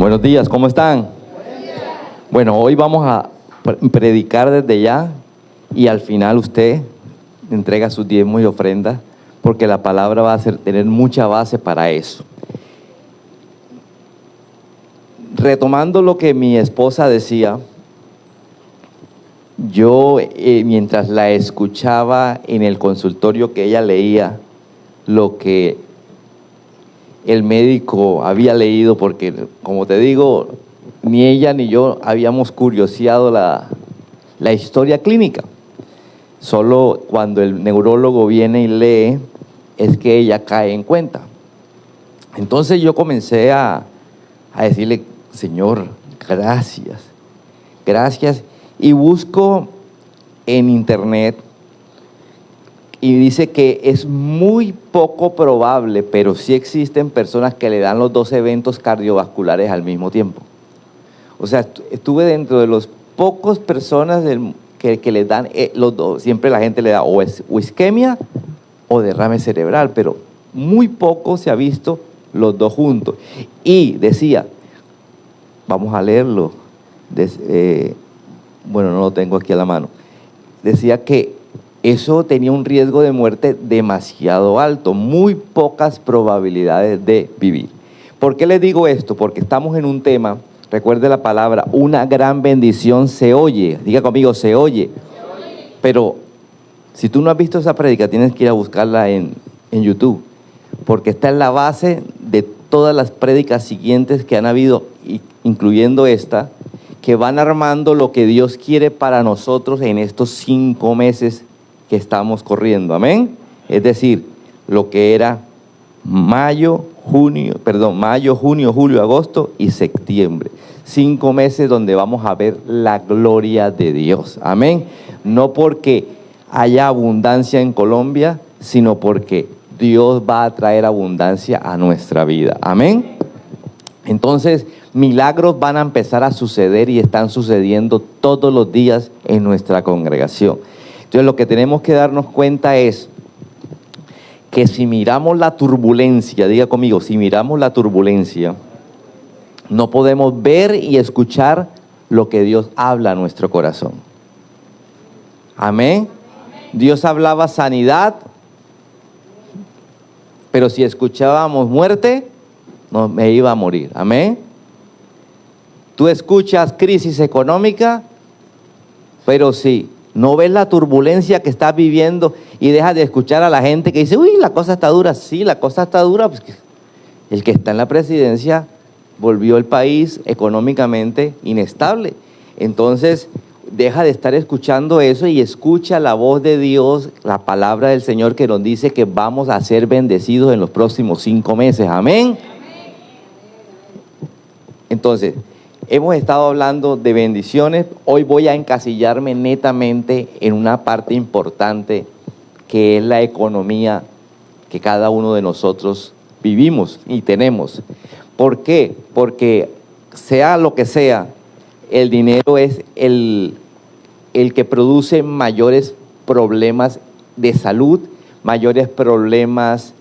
Buenos días, ¿cómo están? Bueno, hoy vamos a predicar desde ya y al final usted entrega sus diezmos y ofrendas porque la palabra va a tener mucha base para eso. Retomando lo que mi esposa decía, yo mientras la escuchaba en el consultorio que ella leía lo que el médico había leído, porque como te digo, ni ella ni yo habíamos curioseado la historia clínica. Solo cuando el neurólogo viene y lee es que ella cae en cuenta. Entonces yo comencé a decirle, Señor, gracias, gracias. Y busco en internet y dice que es muy poco probable, pero sí existen personas que le dan los dos eventos cardiovasculares al mismo tiempo. O sea, estuve dentro de los pocos personas que le dan los dos. Siempre la gente le da o isquemia o derrame cerebral, pero muy poco se ha visto los dos juntos. Y decía, vamos a leerlo, bueno, no lo tengo aquí a la mano, decía que eso tenía un riesgo de muerte demasiado alto, muy pocas probabilidades de vivir. ¿Por qué les digo esto? Porque estamos en un tema, recuerde la palabra, una gran bendición se oye. Diga conmigo, se oye. Pero si tú no has visto esa prédica, tienes que ir a buscarla en YouTube, porque está en la base de todas las prédicas siguientes que han habido, incluyendo esta, que van armando lo que Dios quiere para nosotros en estos 5 meses que estamos corriendo, amén. Es decir, lo que era mayo, junio, julio, agosto y septiembre. 5 meses donde vamos a ver la gloria de Dios, amén. No porque haya abundancia en Colombia, sino porque Dios va a traer abundancia a nuestra vida, amén. Entonces, milagros van a empezar a suceder y están sucediendo todos los días en nuestra congregación. Entonces, lo que tenemos que darnos cuenta es que si miramos la turbulencia, diga conmigo, si miramos la turbulencia, no podemos ver y escuchar lo que Dios habla a nuestro corazón. Amén. Dios hablaba sanidad, pero si escuchábamos muerte, me iba a morir. Amén. Tú escuchas crisis económica, pero si no ves la turbulencia que estás viviendo y dejas de escuchar a la gente que dice, uy, la cosa está dura. Sí, la cosa está dura, pues el que está en la presidencia volvió el país económicamente inestable. Entonces, deja de estar escuchando eso y escucha la voz de Dios, la palabra del Señor que nos dice que vamos a ser bendecidos en los próximos 5 meses. Amén. Entonces, hemos estado hablando de bendiciones. Hoy voy a encasillarme netamente en una parte importante que es la economía que cada uno de nosotros vivimos y tenemos. ¿Por qué? Porque sea lo que sea, el dinero es el que produce mayores problemas de salud, mayores problemas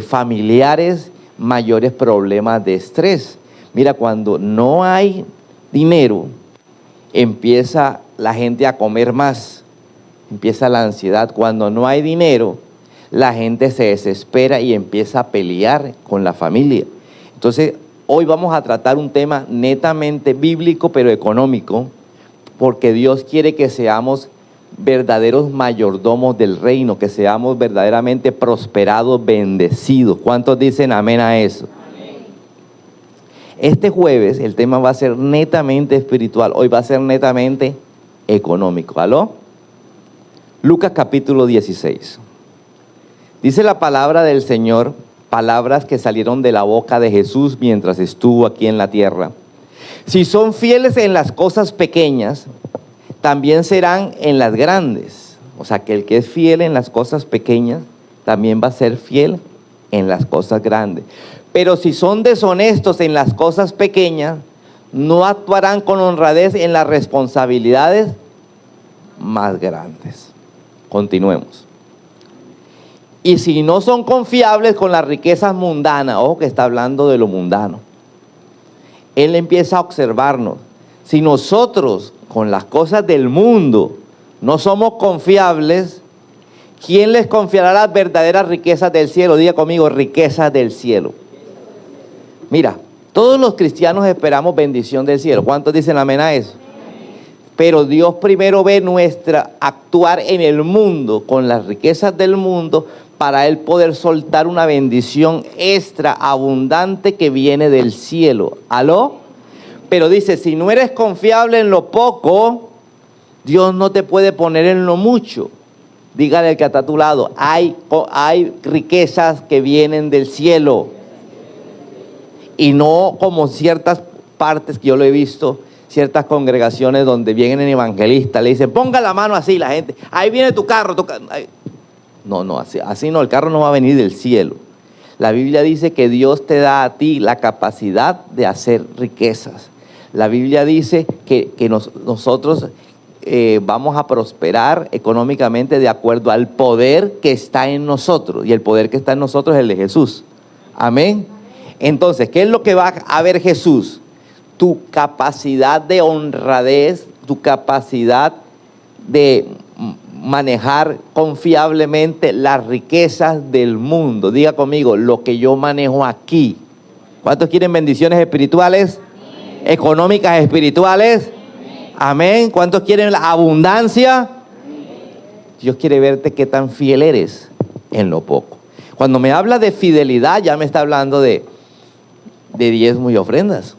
familiares, mayores problemas de estrés. Mira, cuando no hay dinero, empieza la gente a comer más, empieza la ansiedad. Cuando no hay dinero, la gente se desespera y empieza a pelear con la familia. Entonces, hoy vamos a tratar un tema netamente bíblico, pero económico, porque Dios quiere que seamos verdaderos mayordomos del reino, que seamos verdaderamente prosperados, bendecidos. ¿Cuántos dicen amén a eso? Este jueves el tema va a ser netamente espiritual, hoy va a ser netamente económico. ¿Aló? Lucas capítulo 16. Dice la palabra del Señor, palabras que salieron de la boca de Jesús mientras estuvo aquí en la tierra. Si son fieles en las cosas pequeñas, también serán en las grandes. O sea, que el que es fiel en las cosas pequeñas, también va a ser fiel en las cosas grandes. Pero si son deshonestos en las cosas pequeñas, no actuarán con honradez en las responsabilidades más grandes. Continuemos. Y si no son confiables con las riquezas mundanas, ojo que está hablando de lo mundano, Él empieza a observarnos. Si nosotros con las cosas del mundo no somos confiables, ¿quién les confiará las verdaderas riquezas del cielo? Diga conmigo, riquezas del cielo. Mira, todos los cristianos esperamos bendición del cielo. ¿Cuántos dicen amén a eso? Pero Dios primero ve nuestra actuar en el mundo con las riquezas del mundo para Él poder soltar una bendición extra abundante que viene del cielo. ¿Aló? Pero dice, si no eres confiable en lo poco, Dios no te puede poner en lo mucho. Dígale al que está a tu lado, hay riquezas que vienen del cielo. Y no como ciertas partes que yo lo he visto, ciertas congregaciones donde vienen evangelistas, le dicen, ponga la mano así, la gente, ahí viene tu carro. No, así no, el carro no va a venir del cielo. La Biblia dice que Dios te da a ti la capacidad de hacer riquezas. La Biblia dice que nosotros vamos a prosperar económicamente de acuerdo al poder que está en nosotros. Y el poder que está en nosotros es el de Jesús. Amén. Entonces, ¿qué es lo que va a ver Jesús? Tu capacidad de honradez, tu capacidad de manejar confiablemente las riquezas del mundo. Diga conmigo, lo que yo manejo aquí. ¿Cuántos quieren bendiciones espirituales? Amén. Económicas espirituales. Amén. ¿Cuántos quieren la abundancia? Amén. Dios quiere verte qué tan fiel eres en lo poco. Cuando me habla de fidelidad, ya me está hablando de diezmos y ofrendas.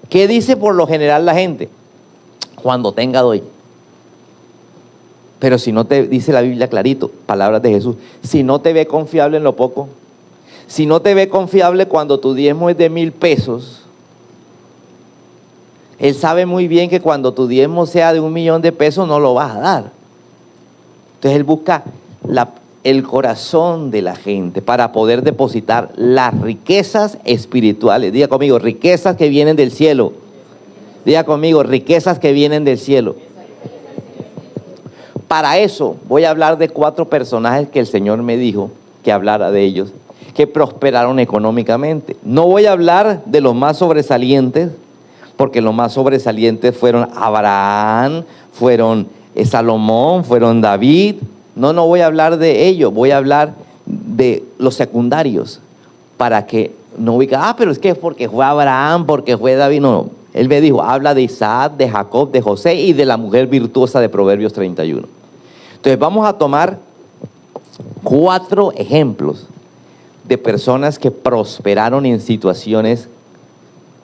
¿Qué dice por lo general la gente? Cuando tenga, doy. Pero si no te, dice la Biblia clarito, palabras de Jesús, si no te ve confiable en lo poco, si no te ve confiable cuando tu diezmo es de 1,000 pesos, Él sabe muy bien que cuando tu diezmo sea de 1,000,000 de pesos no lo vas a dar. Entonces Él busca el corazón de la gente para poder depositar las riquezas espirituales. Diga conmigo, riquezas que vienen del cielo. Diga conmigo, riquezas que vienen del cielo. Para eso voy a hablar de 4 personajes que el Señor me dijo que hablara de ellos, que prosperaron económicamente. No voy a hablar de los más sobresalientes, porque los más sobresalientes fueron Abraham, fueron Salomón, fueron David. No voy a hablar de ellos, voy a hablar de los secundarios, para que no ubica, pero es que porque fue Abraham, porque fue David. No, Él me dijo, habla de Isaac, de Jacob, de José y de la mujer virtuosa de Proverbios 31. Entonces vamos a tomar 4 ejemplos de personas que prosperaron en situaciones,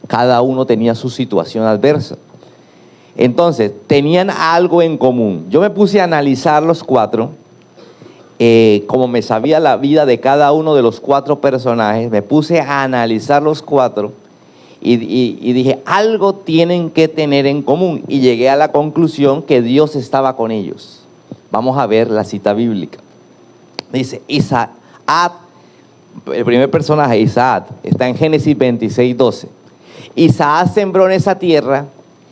cada uno tenía su situación adversa. Entonces, tenían algo en común. Yo me puse a analizar los 4, como me sabía la vida de cada uno de los 4 personajes, me puse a analizar los 4 y dije, algo tienen que tener en común. Y llegué a la conclusión que Dios estaba con ellos. Vamos a ver la cita bíblica. Dice, Isaac, el primer personaje, Isaac, está en Génesis 26:12. Isaac sembró en esa tierra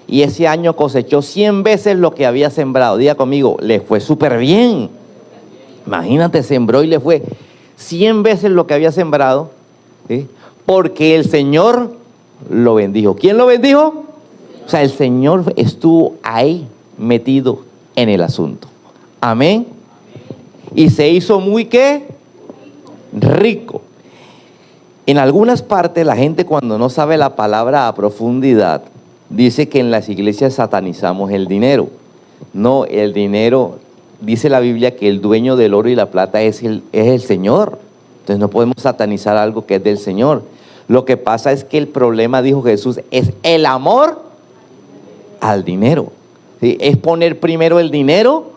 y ese año cosechó 100 veces lo que había sembrado. Diga conmigo, le fue súper bien. Imagínate, sembró y le fue 100 veces lo que había sembrado, ¿sí? Porque el Señor lo bendijo. ¿Quién lo bendijo? O sea, el Señor estuvo ahí metido en el asunto. Amén. Y se hizo muy, ¿qué? Rico. En algunas partes la gente, cuando no sabe la palabra a profundidad, dice que en las iglesias satanizamos el dinero. No, el dinero, dice la Biblia que el dueño del oro y la plata es el Señor. Entonces no podemos satanizar algo que es del Señor. Lo que pasa es que el problema, dijo Jesús, es el amor al dinero. ¿Sí? Es poner primero el dinero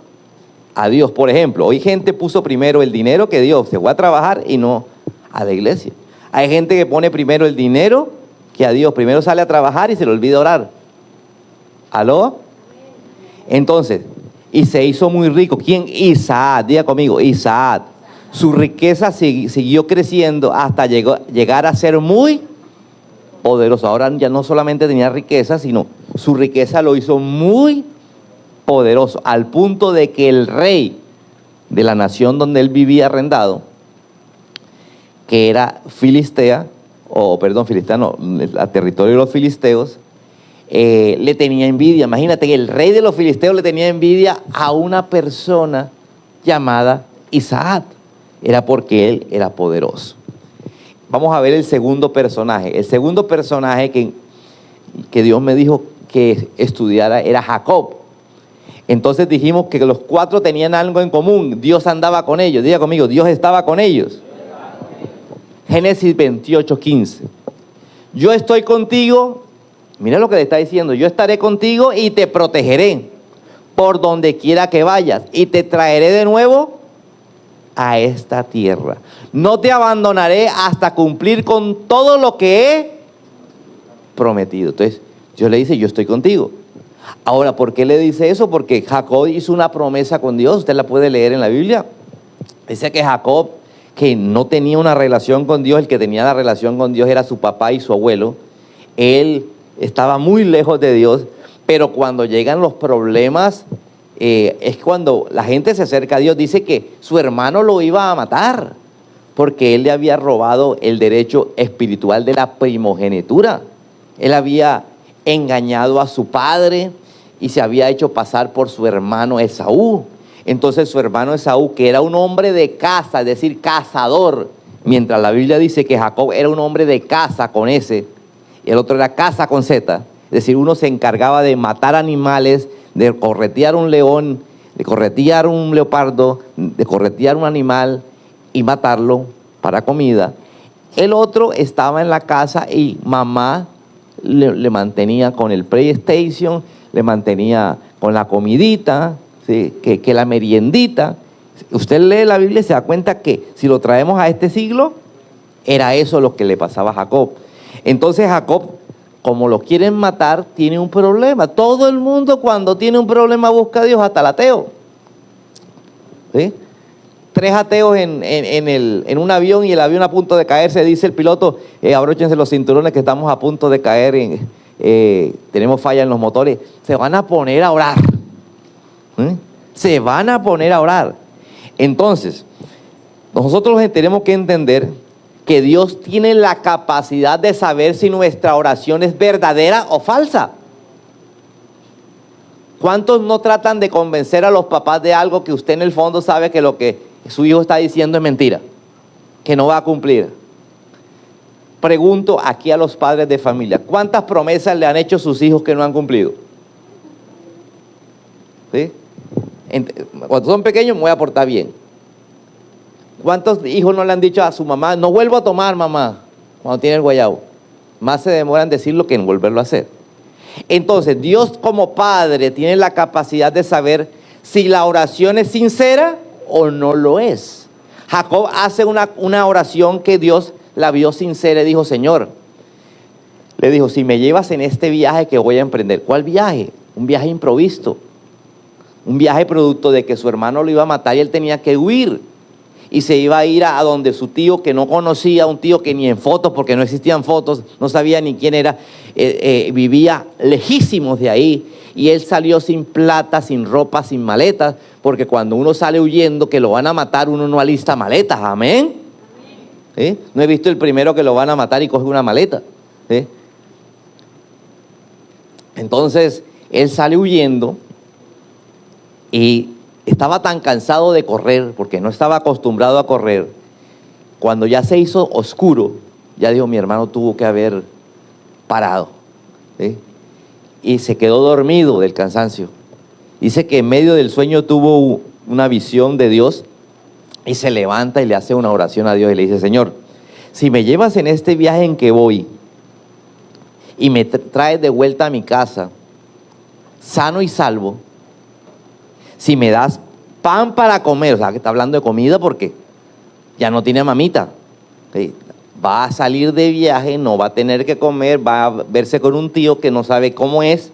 a Dios. Por ejemplo, hoy gente puso primero el dinero que Dios. Se fue a trabajar y no a la iglesia. Hay gente que pone primero el dinero que a Dios. Primero sale a trabajar y se le olvida orar. ¿Aló? Entonces, y se hizo muy rico. ¿Quién? Isaac. Diga conmigo, Isaac. Su riqueza siguió creciendo hasta llegar a ser muy poderoso. Ahora ya no solamente tenía riqueza, sino su riqueza lo hizo muy poderoso, al punto de que el rey de la nación donde él vivía arrendado, que era Filistea, o perdón, filisteo, al territorio de los filisteos, le tenía envidia. Imagínate que el rey de los filisteos le tenía envidia a una persona llamada Isaac. Era porque él era poderoso. Vamos a ver el segundo personaje. El segundo personaje que Dios me dijo que estudiara era Jacob. Entonces dijimos que los cuatro tenían algo en común. Dios andaba con ellos. Diga conmigo, Dios estaba con ellos. Génesis 28:15. Yo estoy contigo. Mira lo que le está diciendo. Yo estaré contigo y te protegeré por donde quiera que vayas. Y te traeré de nuevo a esta tierra. No te abandonaré hasta cumplir con todo lo que he prometido. Entonces, Dios le dice, yo estoy contigo. Ahora, ¿por qué le dice eso? Porque Jacob hizo una promesa con Dios. Usted la puede leer en la Biblia. Dice que Jacob, que no tenía una relación con Dios, el que tenía la relación con Dios era su papá y su abuelo. Él estaba muy lejos de Dios, pero cuando llegan los problemas, es cuando la gente se acerca a Dios. Dice que su hermano lo iba a matar, porque él le había robado el derecho espiritual de la primogenitura. Él había engañado a su padre y se había hecho pasar por su hermano Esaú. Entonces su hermano Esaú, que era un hombre de caza, es decir, cazador, mientras la Biblia dice que Jacob era un hombre de caza con S, y el otro era caza con Z, es decir, uno se encargaba de matar animales, de corretear un león, de corretear un leopardo, de corretear un animal y matarlo para comida. El otro estaba en la casa y mamá le mantenía con el PlayStation, le mantenía con la comidita, ¿sí? que la meriendita. Usted lee la Biblia y se da cuenta que si lo traemos a este siglo, era eso lo que le pasaba a Jacob. Entonces Jacob, como lo quieren matar, tiene un problema. Todo el mundo cuando tiene un problema busca a Dios, hasta el ateo. ¿Sí? 3 ateos en un avión y el avión a punto de caerse, dice el piloto, abróchense los cinturones que estamos a punto de caer, tenemos falla en los motores. Se van a poner a orar. Se van a poner a orar. Entonces, nosotros tenemos que entender que Dios tiene la capacidad de saber si nuestra oración es verdadera o falsa. ¿Cuántos no tratan de convencer a los papás de algo que usted en el fondo sabe que lo que su hijo está diciendo es mentira, que no va a cumplir? Pregunto aquí a los padres de familia, ¿cuántas promesas le han hecho sus hijos que no han cumplido? ¿Sí? Cuando son pequeños me voy a portar bien. ¿Cuántos hijos no le han dicho a su mamá, no vuelvo a tomar, mamá, cuando tiene el guayabo? Más se demoran en decirlo que en volverlo a hacer. Entonces, Dios como Padre tiene la capacidad de saber si la oración es sincera o no lo es. Jacob hace una oración que Dios la vio sincera y dijo, Señor, le dijo, si me llevas en este viaje que voy a emprender. ¿Cuál viaje? Un viaje improvisto. Un viaje producto de que su hermano lo iba a matar y él tenía que huir. Y se iba a ir a donde su tío, que no conocía, un tío que ni en fotos, porque no existían fotos, no sabía ni quién era, vivía lejísimos de ahí. Y él salió sin plata, sin ropa, sin maletas, porque cuando uno sale huyendo que lo van a matar, uno no alista maletas, amén. ¿Sí? No he visto el primero que lo van a matar y coge una maleta. ¿Sí? Entonces, él sale huyendo y estaba tan cansado de correr, porque no estaba acostumbrado a correr. Cuando ya se hizo oscuro, ya dijo, mi hermano tuvo que haber parado. ¿Sí? Y se quedó dormido del cansancio. Dice que en medio del sueño tuvo una visión de Dios y se levanta y le hace una oración a Dios y le dice, Señor, si me llevas en este viaje en que voy y me traes de vuelta a mi casa, sano y salvo, si me das pan para comer, o sea, que está hablando de comida porque ya no tiene mamita, ¿sí? Va a salir de viaje, no va a tener que comer, va a verse con un tío que no sabe cómo es,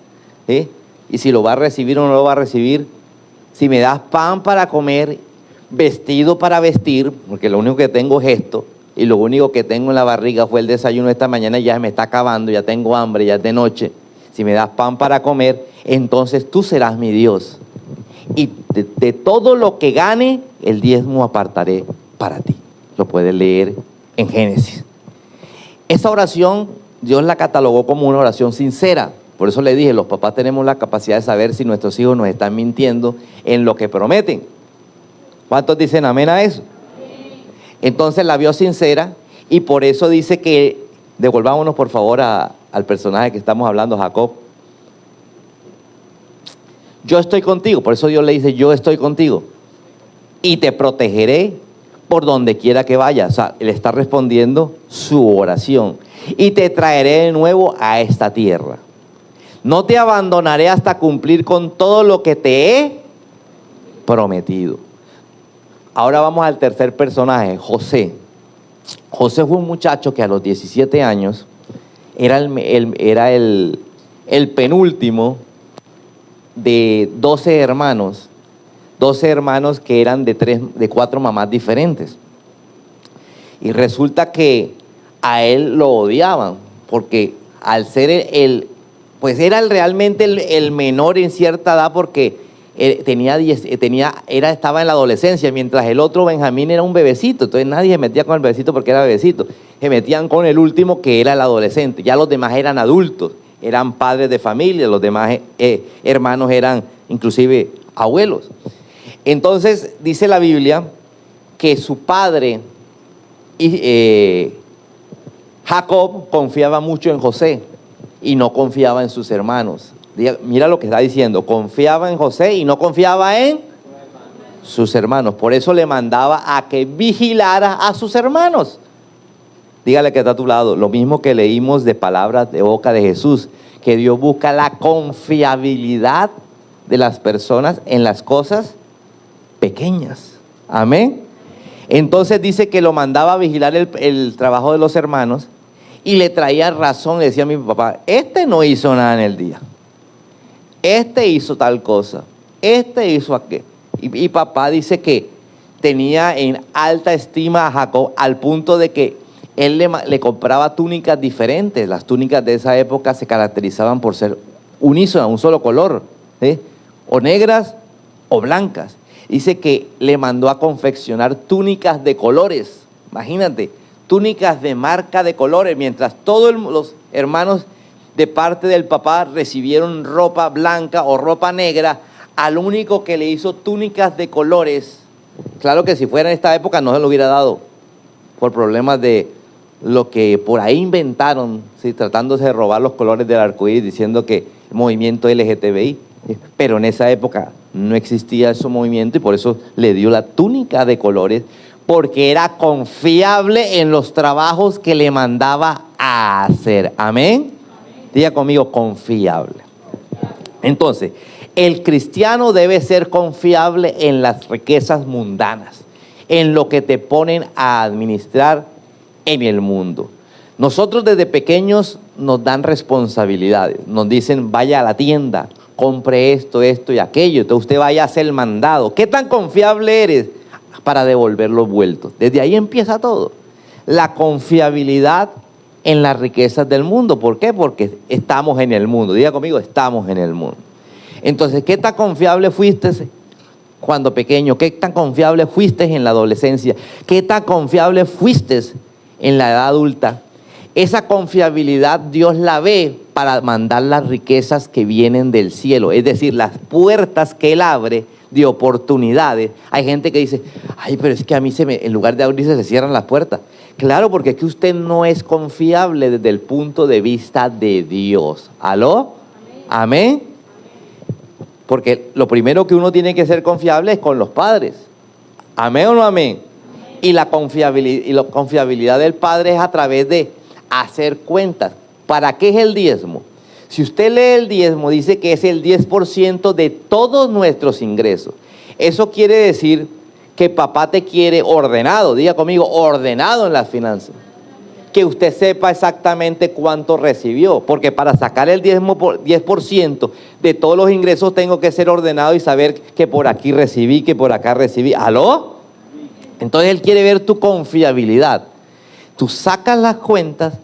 ¿sí? Y si lo va a recibir o no lo va a recibir. Si me das pan para comer, vestido para vestir, porque lo único que tengo es esto, y lo único que tengo en la barriga fue el desayuno esta mañana, ya me está acabando, ya tengo hambre, ya es de noche. Si me das pan para comer, entonces tú serás mi Dios. Y de todo lo que gane, el diezmo apartaré para ti. Lo puedes leer en Génesis. Esa oración Dios la catalogó como una oración sincera. Por eso le dije, los papás tenemos la capacidad de saber si nuestros hijos nos están mintiendo en lo que prometen. ¿Cuántos dicen amén a eso? Entonces la vio sincera y por eso dice que, devolvámonos por favor al personaje que estamos hablando, Jacob. Yo estoy contigo, por eso Dios le dice, yo estoy contigo y te protegeré por donde quiera que vayas. O sea, él está respondiendo su oración. Y te traeré de nuevo a esta tierra. No te abandonaré hasta cumplir con todo lo que te he prometido. Ahora vamos al tercer personaje, José. José fue un muchacho que a los 17 años era el penúltimo de 12 hermanos que eran de 4 mamás diferentes. Y resulta que a él lo odiaban, porque al ser pues era realmente el menor en cierta edad, porque estaba en la adolescencia, mientras el otro Benjamín era un bebecito. Entonces nadie se metía con el bebecito porque era bebecito. Se metían con el último, que era el adolescente. Ya los demás eran adultos, eran padres de familia, los demás hermanos eran inclusive abuelos. Entonces dice la Biblia que su padre Jacob confiaba mucho en José y no confiaba en sus hermanos. Mira lo que está diciendo, confiaba en José y no confiaba en sus hermanos. Por eso le mandaba a que vigilara a sus hermanos. Dígale que está a tu lado, lo mismo que leímos de palabras de boca de Jesús, que Dios busca la confiabilidad de las personas en las cosas pequeñas. Amén. Entonces dice que lo mandaba a vigilar el trabajo de los hermanos y le traía razón. Le decía a mi papá, este no hizo nada en el día, este hizo tal cosa, este hizo aquello. Y papá dice que tenía en alta estima a Jacob, al punto de que él le compraba túnicas diferentes. Las túnicas de esa época se caracterizaban por ser unísonas, un solo color, ¿sí? O negras o blancas. Dice que le mandó a confeccionar túnicas de colores. Imagínate, túnicas de marca de colores, mientras todos los hermanos de parte del papá recibieron ropa blanca o ropa negra, al único que le hizo túnicas de colores. Claro que si fuera en esta época no se lo hubiera dado, por problemas de lo que por ahí inventaron, ¿sí? Tratándose de robar los colores del arcoíris, diciendo que el movimiento LGTBI, pero en esa época no existía ese movimiento y por eso le dio la túnica de colores, porque era confiable en los trabajos que le mandaba a hacer. Amén. Diga conmigo, confiable. Entonces, el cristiano debe ser confiable en las riquezas mundanas, en lo que te ponen a administrar en el mundo. Nosotros desde pequeños nos dan responsabilidades, nos dicen vaya a la tienda, compre esto, esto y aquello, entonces usted vaya a hacer el mandado. ¿Qué tan confiable eres para devolver los vueltos? Desde ahí empieza todo. La confiabilidad en las riquezas del mundo. ¿Por qué? Porque estamos en el mundo. Diga conmigo, estamos en el mundo. Entonces, ¿qué tan confiable fuiste cuando pequeño? ¿Qué tan confiable fuiste en la adolescencia? ¿Qué tan confiable fuiste en la edad adulta? Esa confiabilidad Dios la ve para mandar las riquezas que vienen del cielo, es decir, las puertas que Él abre de oportunidades. Hay gente que dice, ay, pero es que a mí en lugar de abrirse se cierran las puertas. Claro, porque es que usted no es confiable desde el punto de vista de Dios. ¿Aló? Amén. Porque lo primero que uno tiene que ser confiable es con los padres. ¿Amén o no amén? Y la confiabilidad del padre es a través de hacer cuentas. ¿Para qué es el diezmo? Si usted lee el diezmo, dice que es el 10% de todos nuestros ingresos. Eso quiere decir que papá te quiere ordenado, diga conmigo, ordenado en las finanzas. Que usted sepa exactamente cuánto recibió, porque para sacar el 10% de todos los ingresos tengo que ser ordenado y saber que por aquí recibí, que por acá recibí. ¿Aló? Entonces Él quiere ver tu confiabilidad. Tú sacas las cuentas,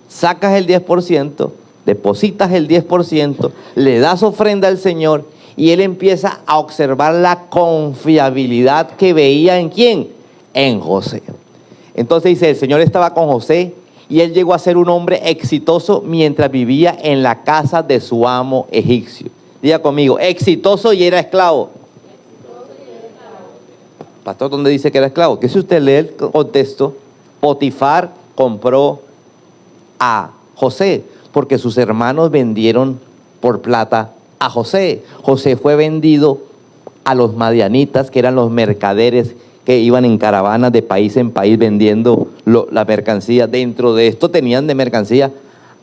sacas el 10%, depositas el 10%, le das ofrenda al Señor y Él empieza a observar la confiabilidad que veía ¿en quién? En José. Entonces dice, el Señor estaba con José y él llegó a ser un hombre exitoso mientras vivía en la casa de su amo egipcio. Diga conmigo, exitoso y era esclavo. Pastor, ¿dónde dice que era esclavo? Que si usted lee el contexto, Potifar compró a José porque sus hermanos vendieron por plata a José. José fue vendido a los madianitas, que eran los mercaderes que iban en caravanas de país en país vendiendo la mercancía. Dentro de esto tenían de mercancía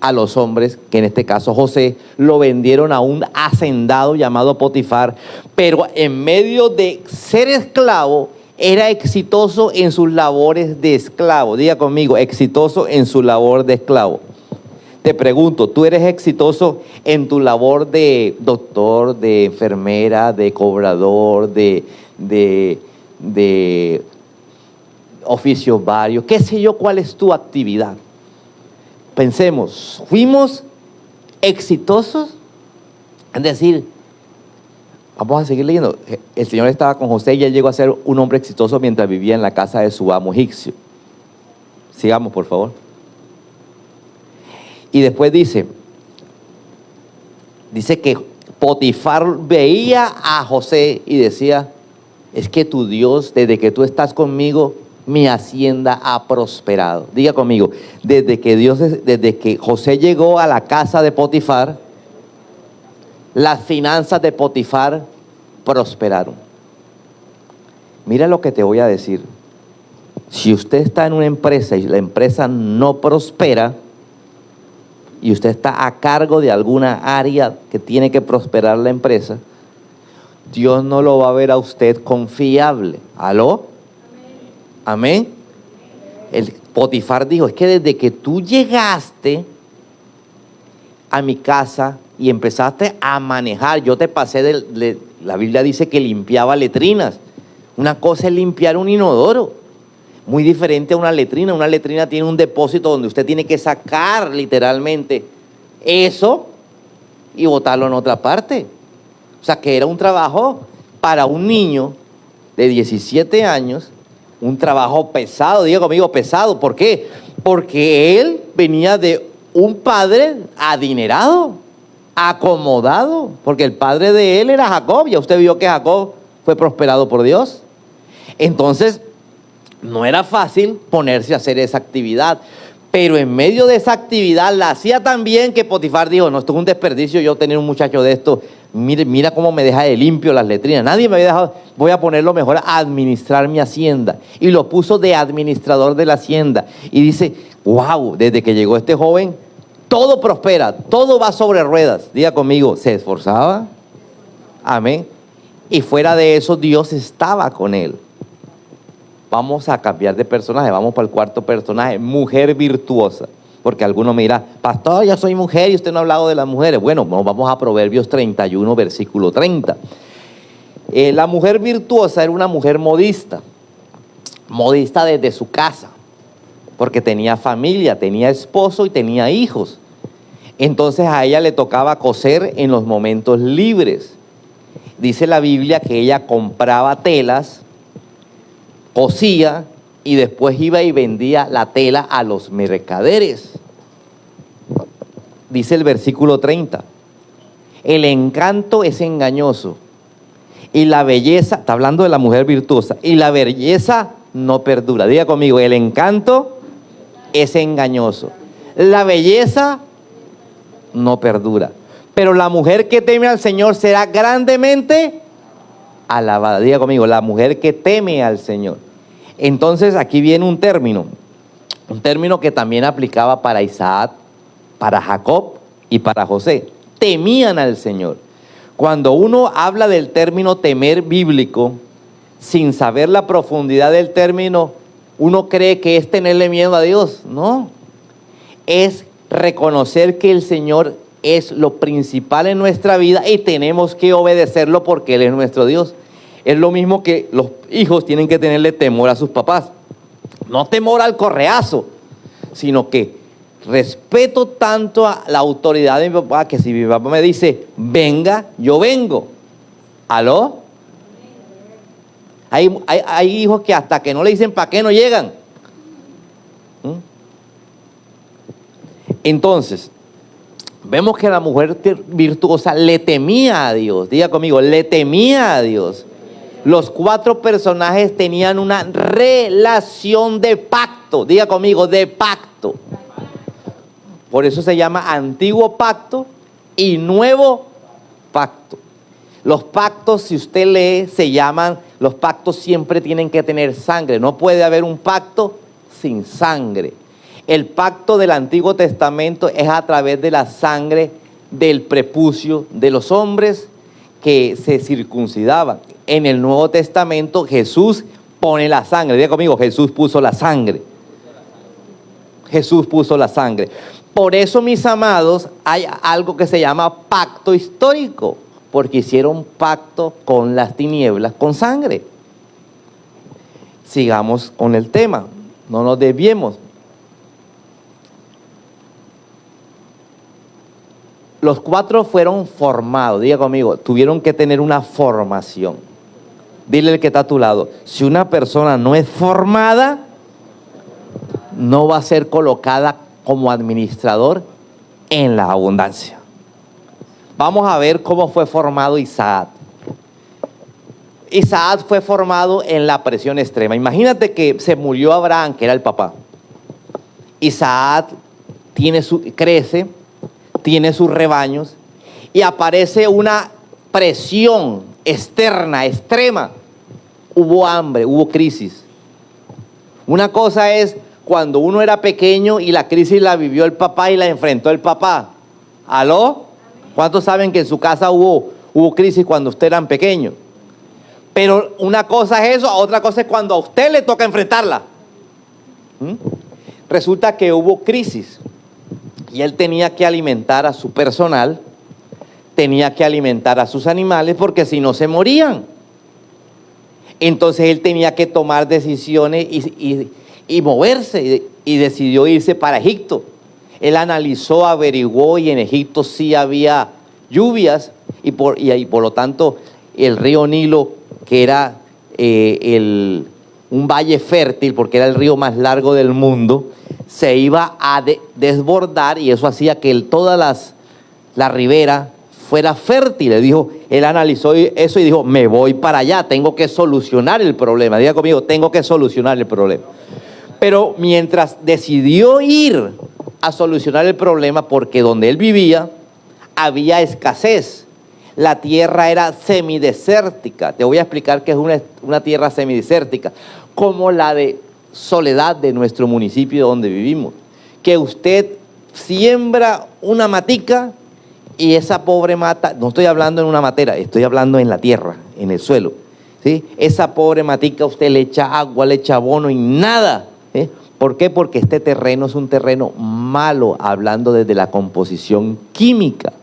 a los hombres, que en este caso José, lo vendieron a un hacendado llamado Potifar, pero en medio de ser esclavo, era exitoso en sus labores de esclavo. Diga conmigo, exitoso en su labor de esclavo. Te pregunto, ¿tú eres exitoso en tu labor de doctor, de enfermera, de cobrador, de oficios varios? ¿Qué sé yo cuál es tu actividad? Pensemos, ¿fuimos exitosos? Es decir, vamos a seguir leyendo. El Señor estaba con José y él llegó a ser un hombre exitoso mientras vivía en la casa de su amo egipcio. Sigamos, por favor. Y después dice que Potifar veía a José y decía, es que tu Dios, desde que tú estás conmigo, mi hacienda ha prosperado. Diga conmigo, desde que José llegó a la casa de Potifar, las finanzas de Potifar prosperaron. Mira lo que te voy a decir. Si usted está en una empresa y la empresa no prospera, y usted está a cargo de alguna área que tiene que prosperar la empresa, Dios no lo va a ver a usted confiable. ¿Aló? Amén. El Potifar dijo, es que desde que tú llegaste a mi casa y empezaste a manejar, yo te pasé la Biblia dice que limpiaba letrinas. Una cosa es limpiar un inodoro, muy diferente a una letrina. Una letrina tiene un depósito donde usted tiene que sacar literalmente eso y botarlo en otra parte. O sea que era un trabajo para un niño de 17 años, un trabajo pesado. Diga conmigo, pesado. ¿Por qué? Porque él venía de un padre adinerado, acomodado, porque el padre de él era Jacob. Ya usted vio que Jacob fue prosperado por Dios. Entonces, no era fácil ponerse a hacer esa actividad, pero en medio de esa actividad la hacía tan bien que Potifar dijo, no, esto es un desperdicio yo tener un muchacho de esto. Mira cómo me deja de limpio las letrinas. Nadie me había dejado, voy a ponerlo mejor a administrar mi hacienda. Y lo puso de administrador de la hacienda. Y dice, wow, desde que llegó este joven, todo prospera, todo va sobre ruedas. Diga conmigo, se esforzaba. Amén. Y fuera de eso, Dios estaba con él. Vamos a cambiar de personaje, vamos para el cuarto personaje, mujer virtuosa. Porque alguno me dirá, pastor, yo soy mujer y usted no ha hablado de las mujeres. Bueno, vamos a Proverbios 31, versículo 30. La mujer virtuosa era una mujer modista desde su casa, porque tenía familia, tenía esposo y tenía hijos. Entonces a ella le tocaba coser en los momentos libres. Dice la Biblia que ella compraba telas, cosía y después iba y vendía la tela a los mercaderes. Dice el versículo 30, el encanto es engañoso y la belleza, está hablando de la mujer virtuosa, y la belleza no perdura. Diga conmigo, el encanto es engañoso, la belleza no perdura, pero la mujer que teme al Señor será grandemente alabada. Diga conmigo, la mujer que teme al Señor. Entonces aquí viene un término que también aplicaba para Isaac, para Jacob y para José. Temían al Señor. Cuando uno habla del término temer bíblico, sin saber la profundidad del término, uno cree que es tenerle miedo a Dios. No, es reconocer que el Señor es lo principal en nuestra vida y tenemos que obedecerlo porque Él es nuestro Dios. Es lo mismo que los hijos tienen que tenerle temor a sus papás. No temor al correazo, sino que respeto tanto a la autoridad de mi papá que si mi papá me dice, venga, yo vengo. ¿Aló? Hay hijos que hasta que no le dicen para qué no llegan. Entonces, vemos que la mujer virtuosa le temía a Dios. Diga conmigo, le temía a Dios. Los 4 personajes tenían una relación de pacto. Diga conmigo, de pacto. Por eso se llama antiguo pacto y nuevo pacto. Los pactos, si usted lee, se llaman, los pactos siempre tienen que tener sangre. No puede haber un pacto sin sangre. El pacto del Antiguo Testamento es a través de la sangre del prepucio de los hombres que se circuncidaban. En el Nuevo Testamento Jesús pone la sangre. Diga conmigo, Jesús puso la sangre. Jesús puso la sangre. Por eso, mis amados, hay algo que se llama pacto histórico, porque hicieron pacto con las tinieblas, con sangre. Sigamos con el tema, no nos desviemos. Los 4 fueron formados, diga conmigo, tuvieron que tener una formación. Dile al que está a tu lado, si una persona no es formada, no va a ser colocada como administrador en la abundancia. Vamos a ver cómo fue formado Isaac. Isaac fue formado en la presión extrema. Imagínate que se murió Abraham, que era el papá. Isaac crece, tiene sus rebaños y aparece una presión externa, extrema. Hubo hambre, hubo crisis. Una cosa es cuando uno era pequeño y la crisis la vivió el papá y la enfrentó el papá. ¿Aló? ¿Cuántos saben que en su casa hubo crisis cuando ustedes eran pequeños? Pero una cosa es eso, otra cosa es cuando a usted le toca enfrentarla. Resulta que hubo crisis y él tenía que alimentar a su personal, tenía que alimentar a sus animales porque si no se morían. Entonces él tenía que tomar decisiones y moverse y decidió irse para Egipto. Él analizó, averiguó y en Egipto sí había lluvias y por lo tanto el río Nilo, que era un valle fértil porque era el río más largo del mundo, se iba a desbordar y eso hacía que toda la ribera fuera fértil. Él analizó eso y dijo, me voy para allá, tengo que solucionar el problema. Diga conmigo, tengo que solucionar el problema. Pero mientras decidió ir a solucionar el problema, porque donde él vivía había escasez, la tierra era semidesértica. Te voy a explicar qué es una tierra semidesértica, como la de Soledad de nuestro municipio donde vivimos, que usted siembra una matica y esa pobre mata, no estoy hablando en una matera, estoy hablando en la tierra, en el suelo, ¿sí? Esa pobre matica usted le echa agua, le echa abono y nada, ¿eh? ¿Por qué? Porque este terreno es un terreno malo, hablando desde la composición química.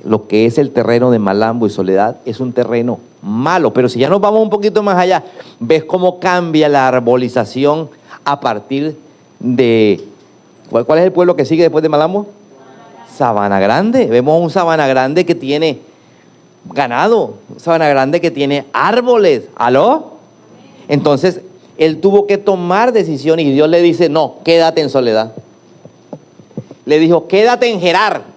Lo que es el terreno de Malambo y Soledad es un terreno malo, pero si ya nos vamos un poquito más allá, ves cómo cambia la arbolización a partir de... ¿Cuál es el pueblo que sigue después de Malambo? Sabana Grande. Vemos un Sabana Grande que tiene ganado, un Sabana Grande que tiene árboles. ¿Aló? Entonces, él tuvo que tomar decisiones y Dios le dice, no, quédate en Soledad. Le dijo, quédate en Gerar,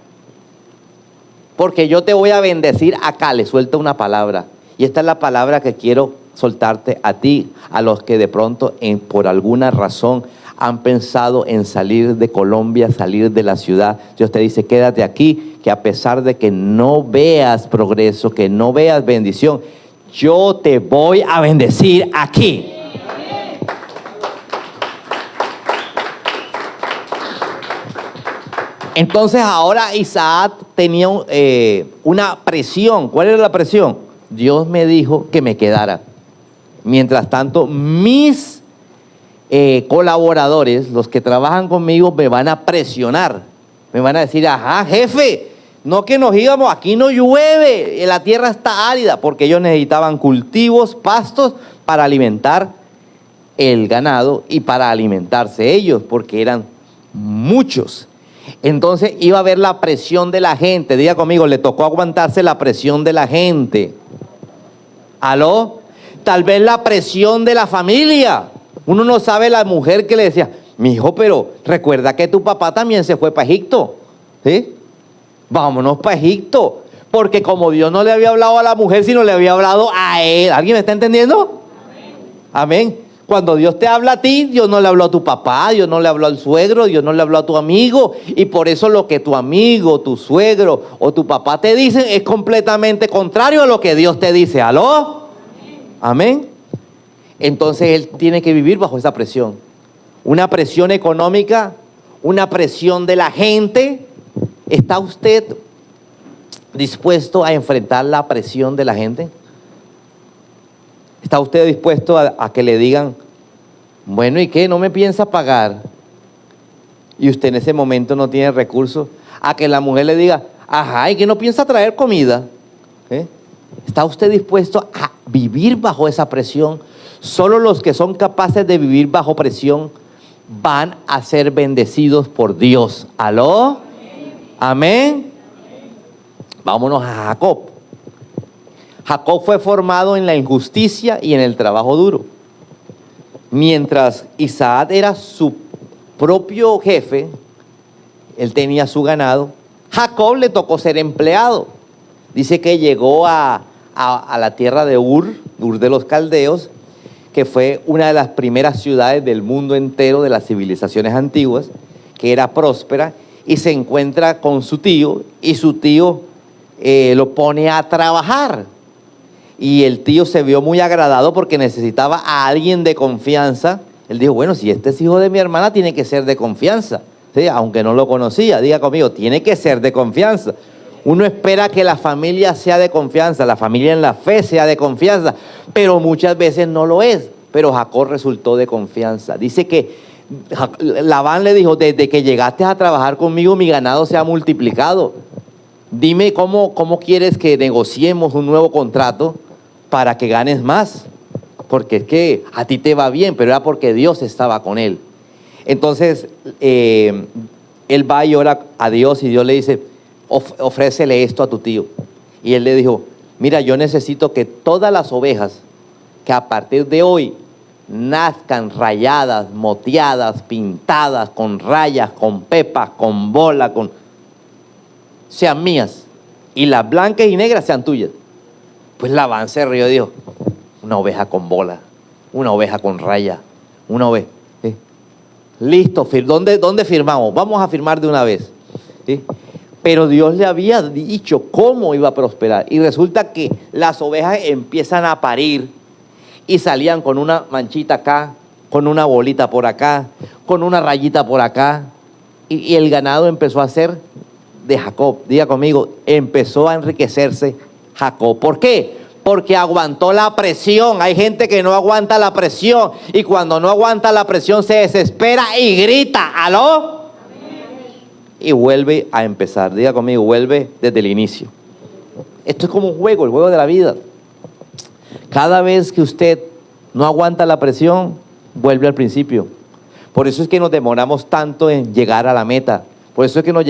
porque yo te voy a bendecir acá. Le suelta una palabra. Y esta es la palabra que quiero soltarte a ti, a los que de pronto, por alguna razón, han pensado en salir de Colombia, salir de la ciudad. Dios te dice, quédate aquí, que a pesar de que no veas progreso, que no veas bendición, yo te voy a bendecir aquí. Entonces ahora Isaac tenía una presión. ¿Cuál era la presión? Dios me dijo que me quedara. Mientras tanto, mis colaboradores, los que trabajan conmigo, me van a presionar. Me van a decir, ajá, jefe, no que nos íbamos, aquí no llueve, la tierra está árida, porque ellos necesitaban cultivos, pastos para alimentar el ganado y para alimentarse ellos, porque eran muchos. Entonces iba a haber la presión de la gente. Diga conmigo, le tocó aguantarse la presión de la gente. ¿Aló? Tal vez la presión de la familia. Uno no sabe la mujer que le decía, Mi hijo, pero recuerda que tu papá también se fue para Egipto. ¿Sí? Vámonos para Egipto. Porque como Dios no le había hablado a la mujer, sino le había hablado a él. ¿Alguien me está entendiendo? Amén. Cuando Dios te habla a ti, Dios no le habló a tu papá, Dios no le habló al suegro, Dios no le habló a tu amigo. Y por eso lo que tu amigo, tu suegro o tu papá te dicen es completamente contrario a lo que Dios te dice. ¿Aló? Amén. Entonces él tiene que vivir bajo esa presión. Una presión económica, una presión de la gente. ¿Está usted dispuesto a enfrentar la presión de la gente? ¿Está usted dispuesto a que le digan, bueno, ¿y qué? ¿No me piensa pagar? Y usted en ese momento no tiene recursos. A que la mujer le diga, ajá, ¿y que no piensa traer comida? ¿Está usted dispuesto a vivir bajo esa presión? Solo los que son capaces de vivir bajo presión van a ser bendecidos por Dios. ¿Aló? Amén. Vámonos a Jacob. Jacob fue formado en la injusticia y en el trabajo duro. Mientras Isaac era su propio jefe, él tenía su ganado, Jacob le tocó ser empleado. Dice que llegó a la tierra de Ur de los Caldeos, que fue una de las primeras ciudades del mundo entero de las civilizaciones antiguas, que era próspera, y se encuentra con su tío, y su tío lo pone a trabajar. Y el tío se vio muy agradado porque necesitaba a alguien de confianza. Él dijo, bueno, si este es hijo de mi hermana, tiene que ser de confianza. ¿Sí? Aunque no lo conocía, diga conmigo, tiene que ser de confianza. Uno espera que la familia sea de confianza, la familia en la fe sea de confianza, pero muchas veces no lo es. Pero Jacob resultó de confianza. Dice que Labán le dijo, desde que llegaste a trabajar conmigo, mi ganado se ha multiplicado. Dime cómo quieres que negociemos un nuevo contrato para que ganes más, porque es que a ti te va bien, pero era porque Dios estaba con él. Entonces, él va y ora a Dios y Dios le dice, ofrécele esto a tu tío. Y él le dijo, mira, yo necesito que todas las ovejas que a partir de hoy nazcan rayadas, moteadas, pintadas, con rayas, con pepas, con bola, sean mías, y las blancas y negras sean tuyas. Pues Labán se rió y dijo, una oveja con bola, una oveja con raya, una oveja. ¿Sí? Listo, ¿dónde firmamos? Vamos a firmar de una vez. ¿Sí? Pero Dios le había dicho cómo iba a prosperar. Y resulta que las ovejas empiezan a parir y salían con una manchita acá, con una bolita por acá, con una rayita por acá. Y el ganado empezó a ser de Jacob. Diga conmigo, empezó a enriquecerse Jacob. ¿Por qué? Porque aguantó la presión. Hay gente que no aguanta la presión, y cuando no aguanta la presión se desespera y grita. ¿Aló? Y vuelve a empezar. Diga conmigo, vuelve desde el inicio. Esto es como un juego, el juego de la vida. Cada vez que usted no aguanta la presión, vuelve al principio. Por eso es que nos demoramos tanto en llegar a la meta. Por eso es que nos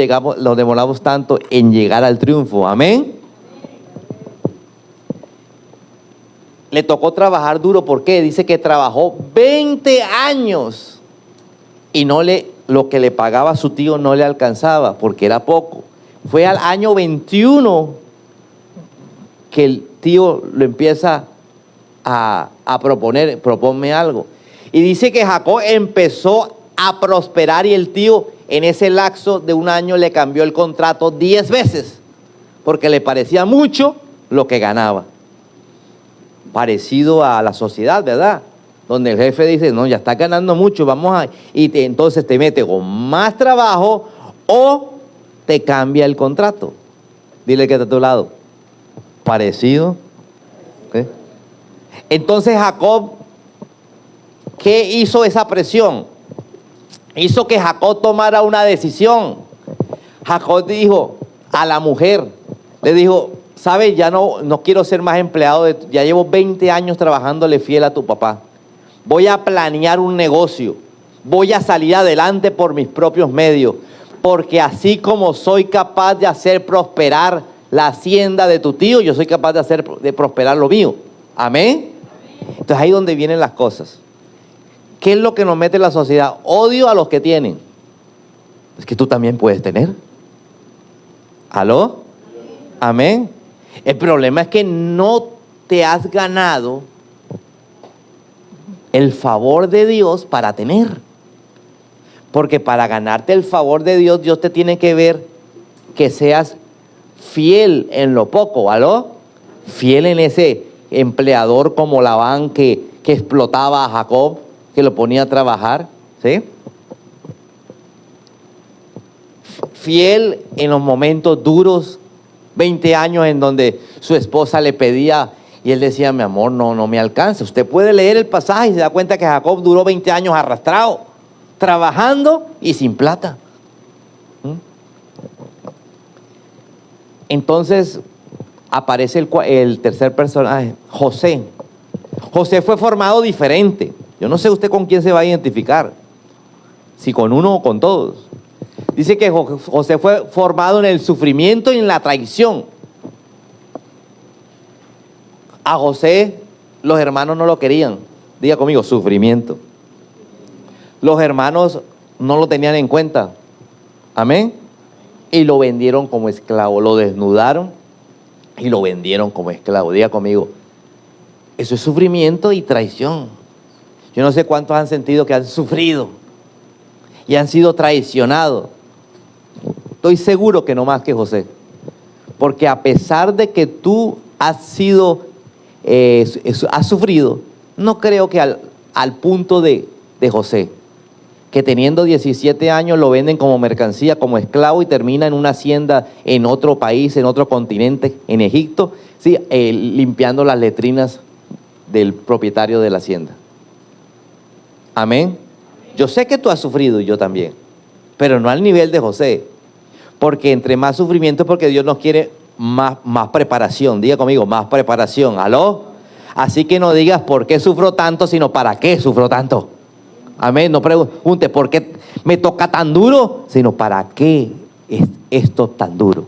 demoramos tanto en llegar al triunfo. Amén. Le tocó trabajar duro. ¿Por qué? Dice que trabajó 20 años y lo que le pagaba su tío no le alcanzaba porque era poco. Fue al año 21 que el tío lo empieza a proponer, proponme algo. Y dice que Jacob empezó a prosperar, y el tío en ese lapso de un año le cambió el contrato 10 veces porque le parecía mucho lo que ganaba. Parecido a la sociedad, ¿verdad? Donde el jefe dice, no, ya está ganando mucho, entonces te mete con más trabajo o te cambia el contrato. Dile que está a tu lado. Parecido. ¿Okay? Entonces Jacob, ¿qué hizo esa presión? Hizo que Jacob tomara una decisión. Jacob dijo a la mujer, le dijo, ¿sabes? Ya no quiero ser más empleado, ya llevo 20 años trabajándole fiel a tu papá. Voy a planear un negocio, voy a salir adelante por mis propios medios, porque así como soy capaz de hacer prosperar la hacienda de tu tío, yo soy capaz de prosperar lo mío. Amén. Entonces ahí es donde vienen las cosas. ¿Qué es lo que nos mete en la sociedad? Odio a los que tienen. Es que tú también puedes tener. ¿Aló? Amén. El problema es que no te has ganado el favor de Dios para tener. Porque para ganarte el favor de Dios, Dios te tiene que ver que seas fiel en lo poco, ¿aló? Fiel en ese empleador como Labán que explotaba a Jacob, que lo ponía a trabajar, ¿sí? Fiel en los momentos duros, 20 años en donde su esposa le pedía y él decía, mi amor, no me alcanza. Usted puede leer el pasaje y se da cuenta que Jacob duró 20 años arrastrado, trabajando y sin plata. Entonces aparece el tercer personaje, José. José fue formado diferente. Yo no sé usted con quién se va a identificar, si con uno o con todos. Dice que José fue formado en el sufrimiento y en la traición. A José los hermanos no lo querían. Diga conmigo, sufrimiento. Los hermanos no lo tenían en cuenta. Amén. Y lo vendieron como esclavo. Lo desnudaron y lo vendieron como esclavo. Diga conmigo, eso es sufrimiento y traición. Yo no sé cuántos han sentido que han sufrido y han sido traicionados. Estoy seguro que no más que José. Porque a pesar de que tú has sufrido, no creo que al punto de José, que teniendo 17 años lo venden como mercancía, como esclavo, y termina en una hacienda en otro país, en otro continente, en Egipto, sí, limpiando las letrinas del propietario de la hacienda. Amén. Yo sé que tú has sufrido y yo también, pero no al nivel de José, porque entre más sufrimiento es porque Dios nos quiere más preparación. Diga conmigo, más preparación. ¿Aló? Así que no digas por qué sufro tanto, sino para qué sufro tanto. Amén. No pregunte por qué me toca tan duro, sino para qué es esto tan duro.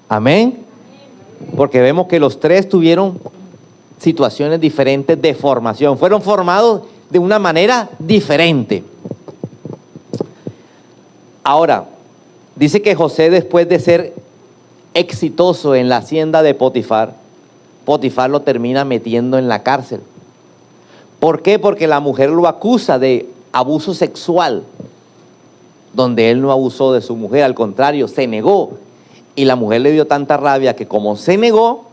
Amén. Porque vemos que los tres tuvieron situaciones diferentes de formación. Fueron formados de una manera diferente. Ahora, dice que José, después de ser exitoso en la hacienda de Potifar, Potifar lo termina metiendo en la cárcel. ¿Por qué? Porque la mujer lo acusa de abuso sexual, donde él no abusó de su mujer, al contrario, se negó. Y la mujer le dio tanta rabia que como se negó,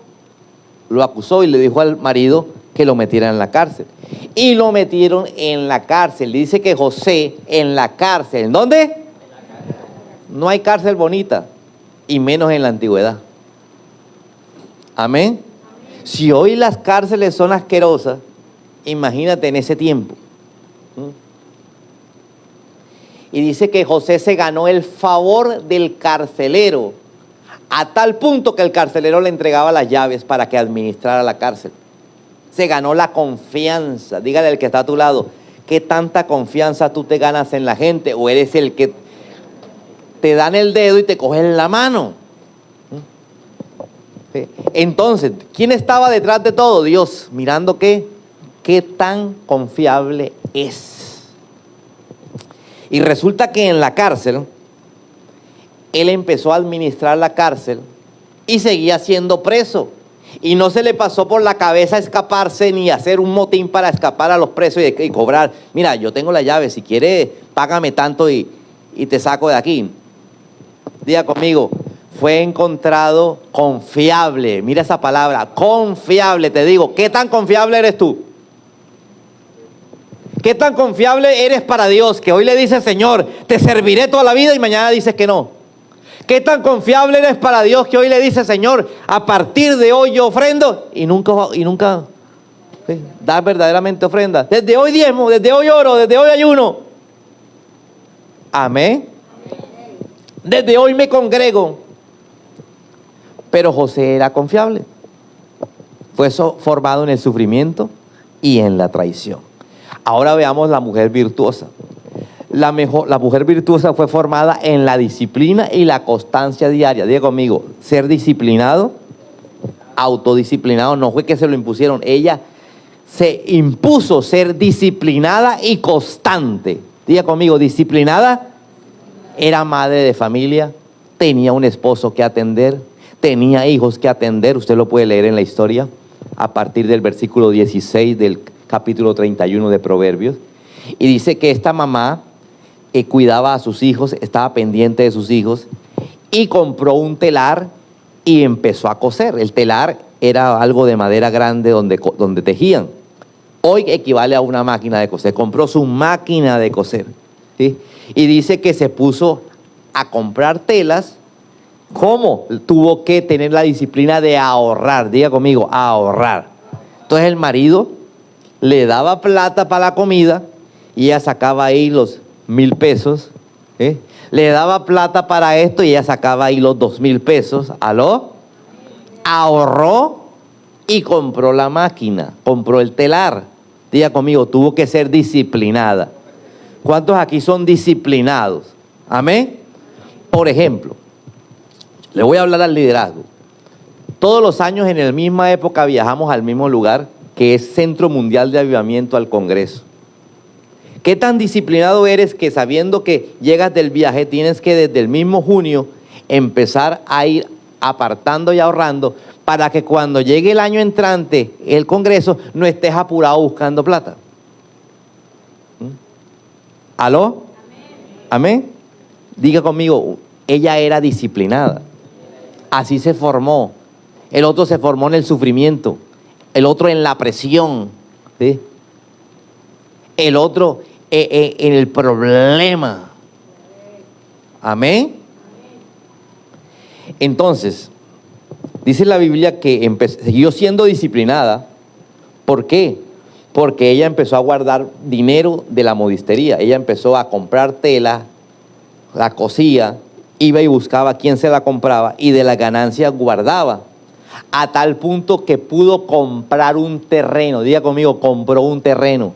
lo acusó y le dijo al marido que lo metiera en la cárcel. Y lo metieron en la cárcel. Dice que José en la cárcel. ¿En dónde? No hay cárcel bonita, y menos en la antigüedad. Amén. Si hoy las cárceles son asquerosas, imagínate en ese tiempo. Y dice que José se ganó el favor del carcelero, a tal punto que el carcelero le entregaba las llaves para que administrara la cárcel. Se ganó la confianza. Dígale al que está a tu lado, ¿qué tanta confianza tú te ganas en la gente? ¿O eres el que te dan el dedo y te cogen la mano? ¿Sí? Entonces, ¿quién estaba detrás de todo? Dios, mirando qué tan confiable es. Y resulta que en la cárcel, él empezó a administrar la cárcel y seguía siendo preso. Y no se le pasó por la cabeza escaparse ni hacer un motín para escapar a los presos y cobrar. Mira, yo tengo la llave, si quieres, págame tanto y te saco de aquí. Diga conmigo, fue encontrado confiable. Mira esa palabra, confiable. Te digo, ¿qué tan confiable eres tú? ¿Qué tan confiable eres para Dios? Que hoy le dices, Señor, te serviré toda la vida, y mañana dices que no. ¿Qué tan confiable eres para Dios que hoy le dices, Señor, a partir de hoy yo ofrendo, y nunca ¿sí? Das verdaderamente ofrenda? Desde hoy diezmo, desde hoy oro, desde hoy ayuno. Amén. Desde hoy me congrego. Pero José era confiable. Fue formado en el sufrimiento y en la traición. Ahora veamos la mujer virtuosa. La mujer virtuosa fue formada en la disciplina y la constancia diaria. Diga conmigo, ser disciplinado, autodisciplinado, no fue que se lo impusieron. Ella se impuso ser disciplinada y constante. Diga conmigo, disciplinada. Era madre de familia, tenía un esposo que atender, tenía hijos que atender. Usted lo puede leer en la historia a partir del versículo 16 del capítulo 31 de Proverbios. Y dice que esta mamá cuidaba a sus hijos, estaba pendiente de sus hijos y compró un telar y empezó a coser. El telar era algo de madera grande donde tejían. Hoy equivale a una máquina de coser. Compró su máquina de coser, ¿sí? Y dice que se puso a comprar telas. ¿Cómo? Tuvo que tener la disciplina de ahorrar. Diga conmigo, ahorrar. Entonces el marido le daba plata para la comida y ella sacaba ahí los 1,000 pesos. Le daba plata para esto y ella sacaba ahí los 2,000 pesos. ¿Aló? Ahorró y compró la máquina, compró el telar. Diga conmigo, tuvo que ser disciplinada. ¿Cuántos aquí son disciplinados? Amén. Por ejemplo, le voy a hablar al liderazgo. Todos los años en la misma época viajamos al mismo lugar, que es Centro Mundial de Avivamiento, al Congreso. ¿Qué tan disciplinado eres que sabiendo que llegas del viaje tienes que desde el mismo junio empezar a ir apartando y ahorrando para que cuando llegue el año entrante el Congreso no estés apurado buscando plata? ¿Aló? ¿Amén? Diga conmigo, ella era disciplinada. Así se formó. El otro se formó en el sufrimiento, el otro en la presión, ¿sí? El otro en el problema. Amén. Entonces, dice la Biblia que siguió siendo disciplinada. ¿Por qué? Porque ella empezó a guardar dinero de la modistería. Ella empezó a comprar tela, la cosía, iba y buscaba quién se la compraba y de las ganancias guardaba. A tal punto que pudo comprar un terreno. Diga conmigo, compró un terreno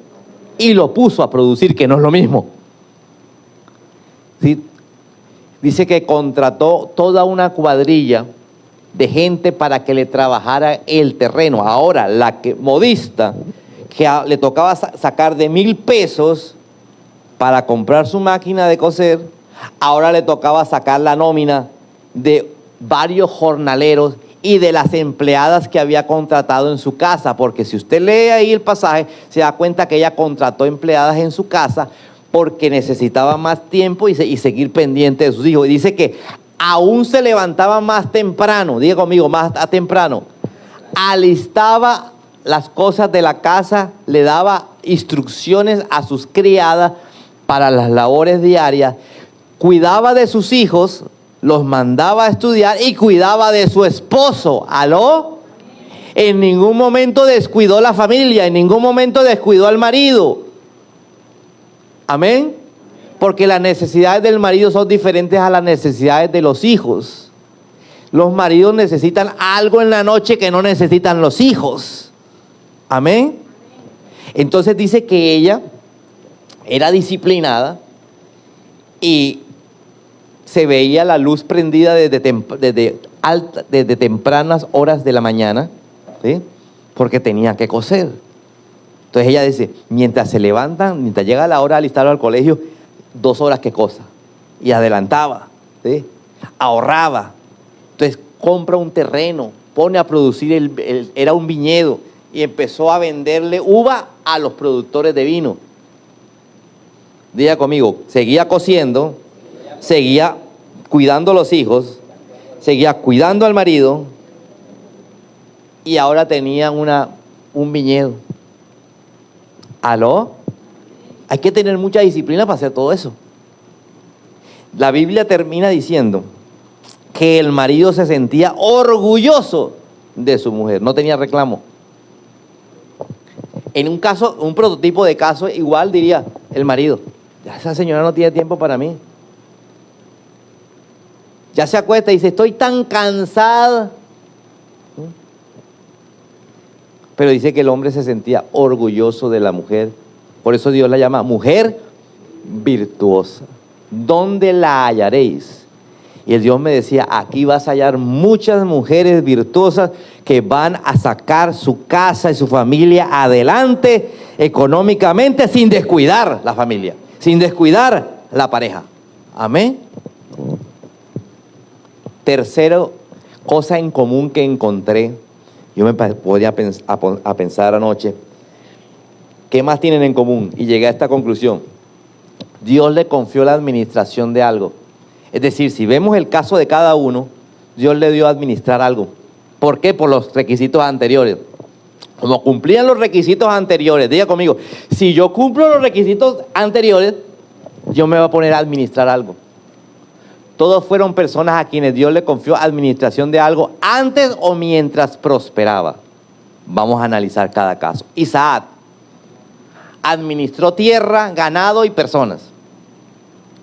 y lo puso a producir, que no es lo mismo. ¿Sí? Dice que contrató toda una cuadrilla de gente para que le trabajara el terreno. Ahora, la modista, que le tocaba sacar de 1,000 pesos para comprar su máquina de coser, ahora le tocaba sacar la nómina de varios jornaleros y de las empleadas que había contratado en su casa, porque si usted lee ahí el pasaje, se da cuenta que ella contrató empleadas en su casa porque necesitaba más tiempo y seguir pendiente de sus hijos. Y dice que aún se levantaba más temprano, diga conmigo, más temprano, alistaba las cosas de la casa, le daba instrucciones a sus criadas para las labores diarias, cuidaba de sus hijos, los mandaba a estudiar y cuidaba de su esposo. ¿Aló? En ningún momento descuidó la familia, en ningún momento descuidó al marido. Amén. Porque las necesidades del marido son diferentes a las necesidades de los hijos. Los maridos necesitan algo en la noche que no necesitan los hijos. Amén. Entonces dice que ella era disciplinada y se veía la luz prendida desde tempranas horas de la mañana, ¿sí? Porque tenía que coser. Entonces ella dice, mientras se levantan, mientras llega la hora de alistarlo al colegio, 2 horas que cosa. Y adelantaba, ¿sí? Ahorraba. Entonces compra un terreno, pone a producir, era un viñedo, y empezó a venderle uva a los productores de vino. Diga conmigo, seguía cosiendo, seguía cuidando a los hijos, seguía cuidando al marido y ahora tenía un viñedo. ¿Aló? Hay que tener mucha disciplina para hacer todo eso. La Biblia termina diciendo que el marido se sentía orgulloso de su mujer, no tenía reclamo. En un caso, un prototipo de caso, igual diría el marido, ya esa señora no tiene tiempo para mí. Ya se acuesta y dice, estoy tan cansada. Pero dice que el hombre se sentía orgulloso de la mujer. Por eso Dios la llama mujer virtuosa. ¿Dónde la hallaréis? Y el Dios me decía, aquí vas a hallar muchas mujeres virtuosas que van a sacar su casa y su familia adelante económicamente sin descuidar la familia, sin descuidar la pareja. Amén. Tercero, cosa en común que encontré, yo me podía a pensar anoche, ¿qué más tienen en común? Y llegué a esta conclusión. Dios le confió la administración de algo. Es decir, si vemos el caso de cada uno, Dios le dio a administrar algo. ¿Por qué? Por los requisitos anteriores. Como cumplían los requisitos anteriores, diga conmigo, si yo cumplo los requisitos anteriores, Dios me va a poner a administrar algo. Todos fueron personas a quienes Dios le confió administración de algo antes o mientras prosperaba. Vamos a analizar cada caso. Isaac administró tierra, ganado y personas.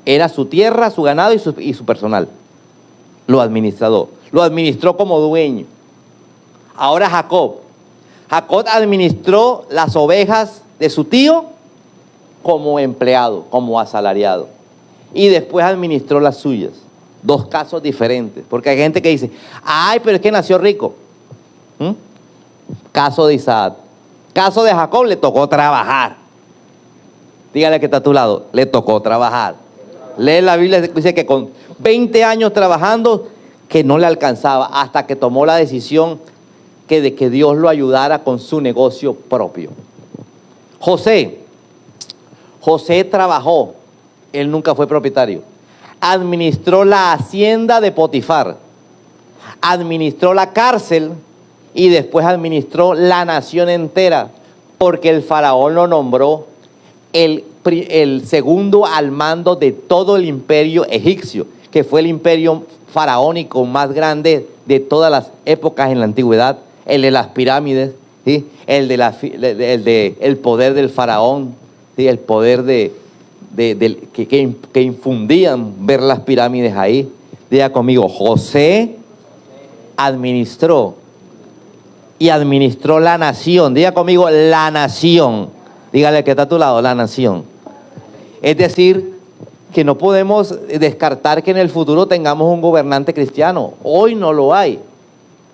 Era su tierra, su ganado y su personal. Lo administró como dueño. Ahora Jacob administró las ovejas de su tío como empleado, como asalariado. Y después administró las suyas. Dos casos diferentes. Porque hay gente que dice, ay, pero es que nació rico. Caso de Isaac. Caso de Jacob, le tocó trabajar. Dígale que está a tu lado, le tocó trabajar. Lee la Biblia, dice que con 20 años trabajando, que no le alcanzaba, hasta que tomó la decisión de que Dios lo ayudara con su negocio propio. José trabajó, él nunca fue propietario. Administró la hacienda de Potifar, administró la cárcel y después administró la nación entera, porque el faraón lo nombró el segundo al mando de todo el imperio egipcio, que fue el imperio faraónico más grande de todas las épocas en la antigüedad, el de las pirámides, ¿sí? el poder del faraón, ¿sí? El poder que infundían ver las pirámides ahí. Diga conmigo, José administró la nación. Diga conmigo, la nación. Dígale que está a tu lado, la nación. Es decir, que no podemos descartar que en el futuro tengamos un gobernante cristiano. Hoy no lo hay.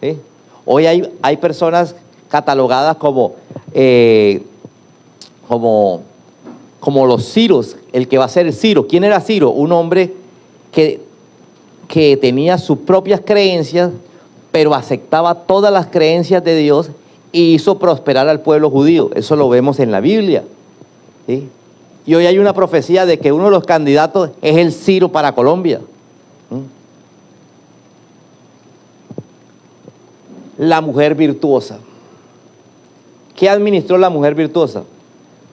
¿Sí? Hoy hay personas catalogadas como los Ciros, el que va a ser Ciro. ¿Quién era Ciro? Un hombre que tenía sus propias creencias, pero aceptaba todas las creencias de Dios y hizo prosperar al pueblo judío. Eso lo vemos en la Biblia. ¿Sí? Y hoy hay una profecía de que uno de los candidatos es el Ciro para Colombia. La mujer virtuosa. ¿Qué administró la mujer virtuosa?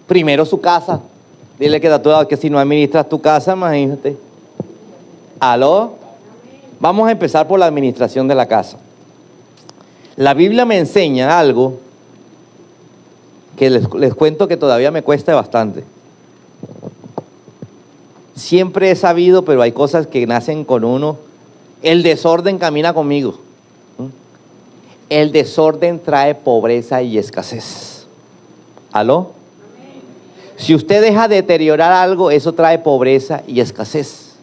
Primero su casa. Dile que si no administras tu casa, imagínate. ¿Aló? Vamos a empezar por la administración de la casa. La Biblia me enseña algo que les cuento que todavía me cuesta bastante. Siempre he sabido, pero hay cosas que nacen con uno. El desorden camina conmigo. El desorden trae pobreza y escasez. ¿Aló? Si usted deja de deteriorar algo, eso trae pobreza y escasez.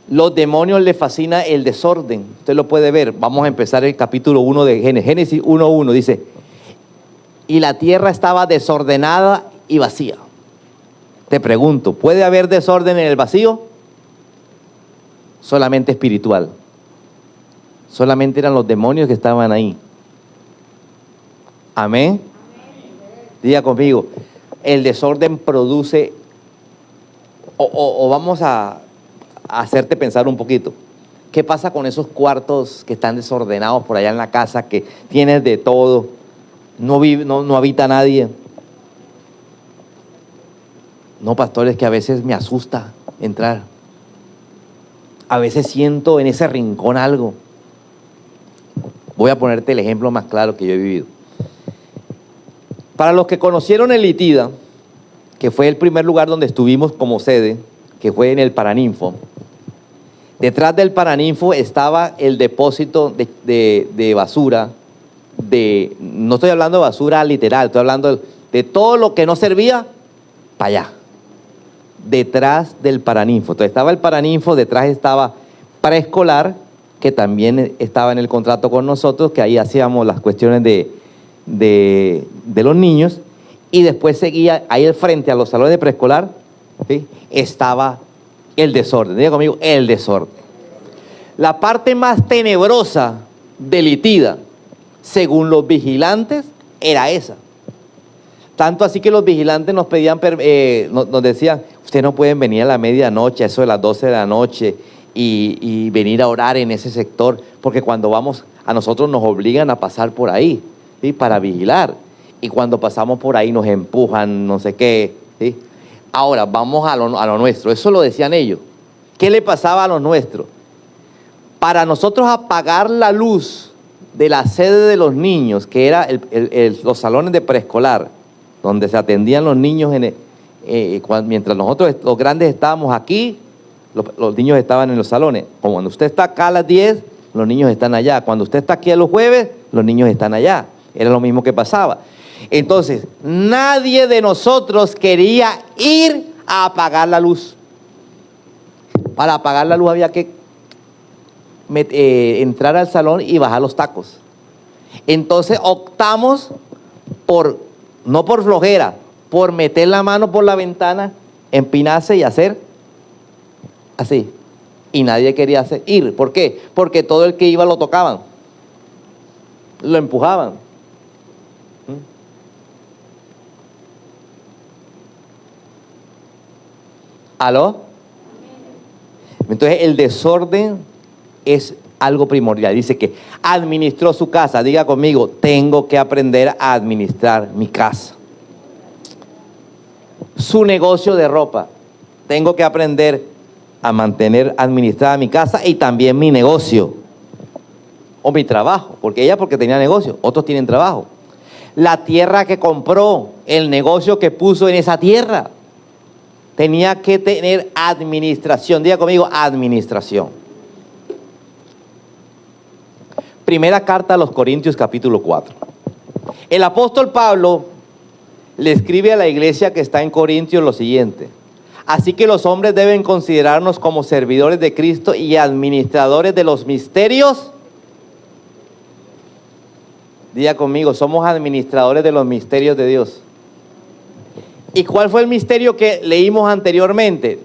Los demonios les fascina el desorden. Usted lo puede ver. Vamos a empezar el capítulo 1 de Génesis. Génesis 1:1 dice, y la tierra estaba desordenada y vacía. Te pregunto, ¿puede haber desorden en el vacío? Solamente espiritual. Solamente eran los demonios que estaban ahí. Amén. Diga conmigo, el desorden produce, o vamos a hacerte pensar un poquito. ¿Qué pasa con esos cuartos que están desordenados por allá en la casa, que tienes de todo, no habita nadie? No, pastor, es que a veces me asusta entrar. A veces siento en ese rincón algo. Voy a ponerte el ejemplo más claro que yo he vivido. Para los que conocieron el Litida, que fue el primer lugar donde estuvimos como sede, que fue en el Paraninfo, detrás del Paraninfo estaba el depósito de basura, no estoy hablando de basura literal, estoy hablando de todo lo que no servía para allá. detrás del paraninfo. Entonces estaba el paraninfo, detrás estaba preescolar, que también estaba en el contrato con nosotros, que ahí hacíamos las cuestiones de los niños, y después seguía ahí al frente a los salones de preescolar, ¿sí?, estaba el desorden. Diga conmigo, el desorden. La parte más tenebrosa del ITIDA, según los vigilantes, era esa. Tanto así que los vigilantes nos pedían, nos decían, ustedes no pueden venir a la medianoche, a eso de las 12 de la noche, y venir a orar en ese sector, porque cuando vamos, a nosotros nos obligan a pasar por ahí, ¿sí?, para vigilar. Y cuando pasamos por ahí nos empujan, no sé qué, ¿sí? Ahora, vamos a lo nuestro. Eso lo decían ellos. ¿Qué le pasaba a los nuestros? Para nosotros apagar la luz de la sede de los niños, que era los salones de preescolar, donde se atendían los niños, mientras nosotros los grandes estábamos aquí, los niños estaban en los salones. Como cuando usted está acá a las 10, los niños están allá. Cuando usted está aquí a los jueves, los niños están allá. Era lo mismo que pasaba. Entonces, nadie de nosotros quería ir a apagar la luz. Para apagar la luz había que entrar al salón y bajar los tacos. Entonces optamos no por flojera, por meter la mano por la ventana, empinarse y hacer así. Y nadie quería ir. ¿Por qué? Porque todo el que iba lo tocaban, lo empujaban. ¿Aló? Entonces el desorden es algo primordial. Dice que administró su casa. Diga conmigo, tengo que aprender a administrar mi casa. Su negocio de ropa. Tengo que aprender a mantener administrada mi casa y también mi negocio. O mi trabajo. Porque tenía negocio. Otros tienen trabajo. La tierra que compró, el negocio que puso en esa tierra. Tenía que tener administración. Diga conmigo, administración. Primera carta a los Corintios, capítulo 4. El apóstol Pablo le escribe a la iglesia que está en Corintios lo siguiente: así que los hombres deben considerarnos como servidores de Cristo y administradores de los misterios. Diga conmigo, somos administradores de los misterios de Dios. ¿Y cuál fue el misterio que leímos anteriormente?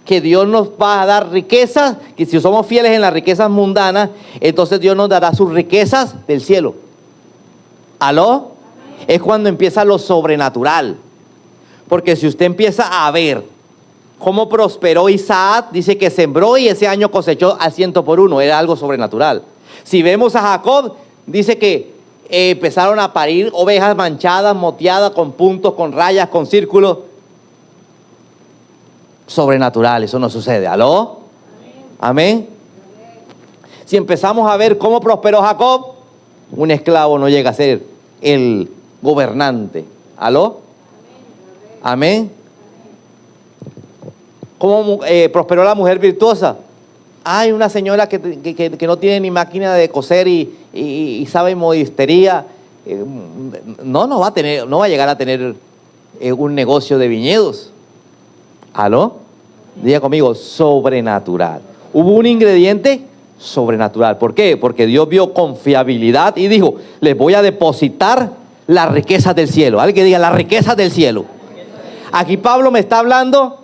Que Dios nos va a dar riquezas, que si somos fieles en las riquezas mundanas, entonces Dios nos dará sus riquezas del cielo. ¿Aló? Es cuando empieza lo sobrenatural. Porque si usted empieza a ver cómo prosperó Isaac, dice que sembró y ese año cosechó al 100 por 1, era algo sobrenatural. Si vemos a Jacob, dice que empezaron a parir ovejas manchadas, moteadas, con puntos, con rayas, con círculos. Sobrenatural, eso no sucede. ¿Aló? Amén. Si empezamos a ver cómo prosperó Jacob, un esclavo no llega a ser el gobernante. ¿Aló? Amén. ¿Cómo prosperó la mujer virtuosa? Hay una señora que no tiene ni máquina de coser y sabe modistería. No va a llegar a tener un negocio de viñedos. ¿Aló? Diga conmigo, sobrenatural. Hubo un ingrediente sobrenatural. ¿Por qué? Porque Dios vio confiabilidad y dijo, les voy a depositar las riquezas del cielo. Alguien que diga, las riquezas del cielo. Aquí Pablo me está hablando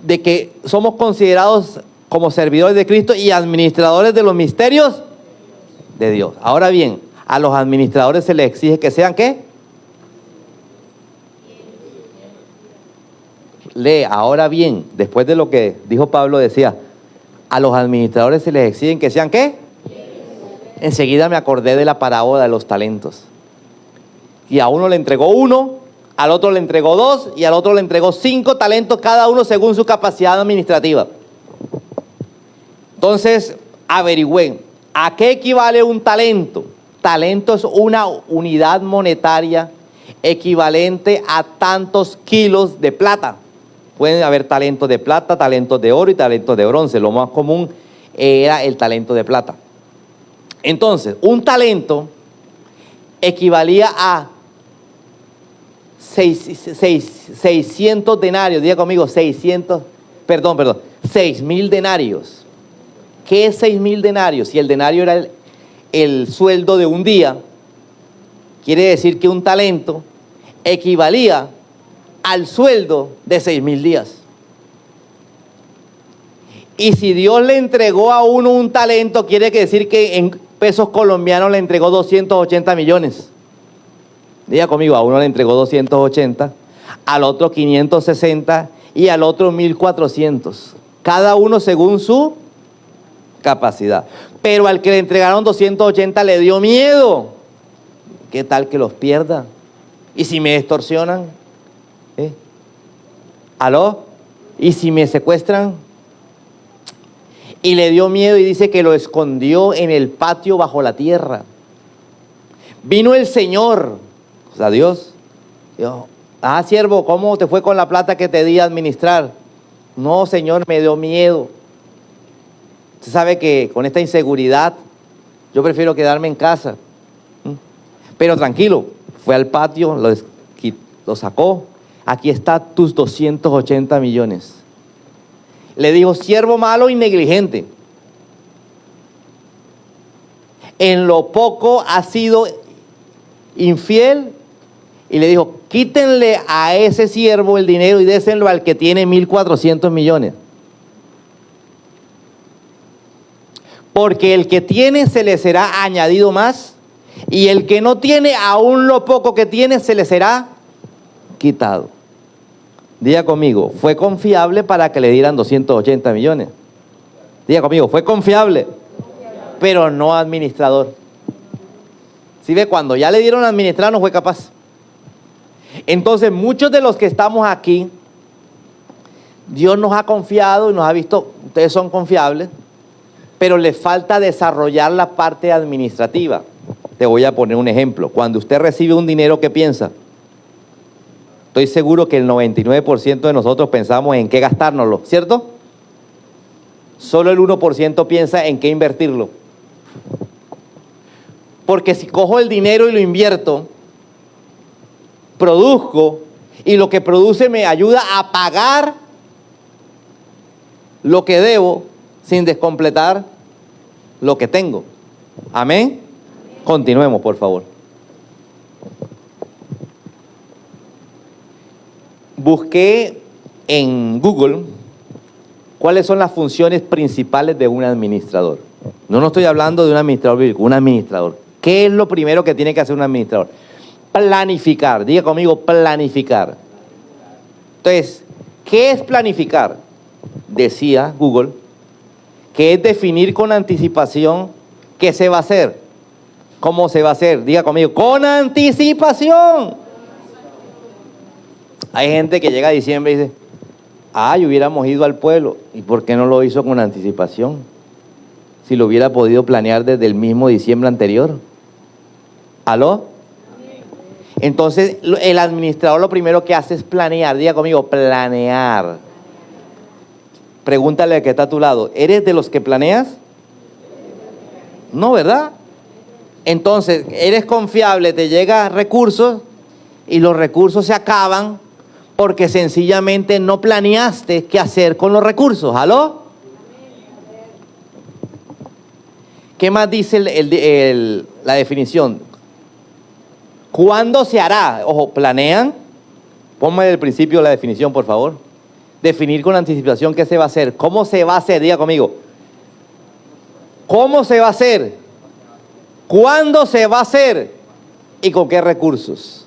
de que somos considerados como servidores de Cristo y administradores de los misterios de Dios. Ahora bien, a los administradores se les exige que sean ¿qué? Lee, ahora bien, después de lo que dijo Pablo, decía, a los administradores se les exigen que sean ¿qué? Enseguida me acordé de la parábola de los talentos. Y a uno le entregó 1, al otro le entregó 2 y al otro le entregó 5 talentos, cada uno según su capacidad administrativa. Entonces, averigüen, ¿a qué equivale un talento? Talento es una unidad monetaria equivalente a tantos kilos de plata. Pueden haber talentos de plata, talentos de oro y talentos de bronce. Lo más común era el talento de plata. Entonces, un talento equivalía a 600 denarios, diga conmigo, 6.000 denarios. ¿Qué es 6.000 denarios? Si el denario era el sueldo de un día, quiere decir que un talento equivalía al sueldo de 6.000 días. Y si Dios le entregó a uno un talento, quiere decir que en pesos colombianos le entregó 280 millones. Diga conmigo, a uno le entregó 280, al otro 560 y al otro 1.400. Cada uno según su capacidad. Pero al que le entregaron 280 le dio miedo. ¿Qué tal que los pierda? ¿Y si me extorsionan? ¿Aló? ¿Y si me secuestran? Y le dio miedo y dice que lo escondió en el patio bajo la tierra. Vino el Señor, o sea, Dios. Dijo, siervo, ¿cómo te fue con la plata que te di a administrar? No, Señor, me dio miedo. Usted sabe que con esta inseguridad yo prefiero quedarme en casa. Pero tranquilo, fue al patio, lo sacó. Aquí está tus 280 millones. Le dijo, siervo malo y negligente. En lo poco has sido infiel. Y le dijo, quítenle a ese siervo el dinero y désenlo al que tiene 1.400 millones. Porque el que tiene se le será añadido más, y el que no tiene, aún lo poco que tiene se le será quitado. Diga conmigo, fue confiable para que le dieran 280 millones. Diga conmigo, fue confiable, pero no administrador. ¿Sí ve? Cuando ya le dieron a administrar no fue capaz. Entonces muchos de los que estamos aquí, Dios nos ha confiado y nos ha visto, ustedes son confiables, pero les falta desarrollar la parte administrativa. Te voy a poner un ejemplo. Cuando usted recibe un dinero, ¿qué piensa? Estoy seguro que el 99% de nosotros pensamos en qué gastárnoslo, ¿cierto? Solo el 1% piensa en qué invertirlo. Porque si cojo el dinero y lo invierto, produzco, y lo que produce me ayuda a pagar lo que debo sin descompletar lo que tengo. ¿Amén? Continuemos, por favor. Busqué en Google cuáles son las funciones principales de un administrador. No estoy hablando de un administrador bíblico, un administrador. ¿Qué es lo primero que tiene que hacer un administrador? Planificar. Diga conmigo, planificar. Entonces, ¿qué es planificar? Decía Google que es definir con anticipación qué se va a hacer. ¿Cómo se va a hacer? Diga conmigo, con anticipación. Hay gente que llega a diciembre y dice, hubiéramos ido al pueblo. ¿Y por qué no lo hizo con anticipación? Si lo hubiera podido planear desde el mismo diciembre anterior. ¿Aló? Entonces, el administrador lo primero que hace es planear. Diga conmigo, planear. Pregúntale al que está a tu lado, ¿eres de los que planeas? No, ¿verdad? Entonces, eres confiable, te llegan recursos y los recursos se acaban porque sencillamente no planeaste qué hacer con los recursos. ¿Aló? ¿Qué más dice la definición? ¿Cuándo se hará? Ojo, planean. Ponme del principio la definición, por favor. Definir con anticipación qué se va a hacer. ¿Cómo se va a hacer? Diga conmigo. ¿Cómo se va a hacer? ¿Cuándo se va a hacer? ¿Y con qué recursos?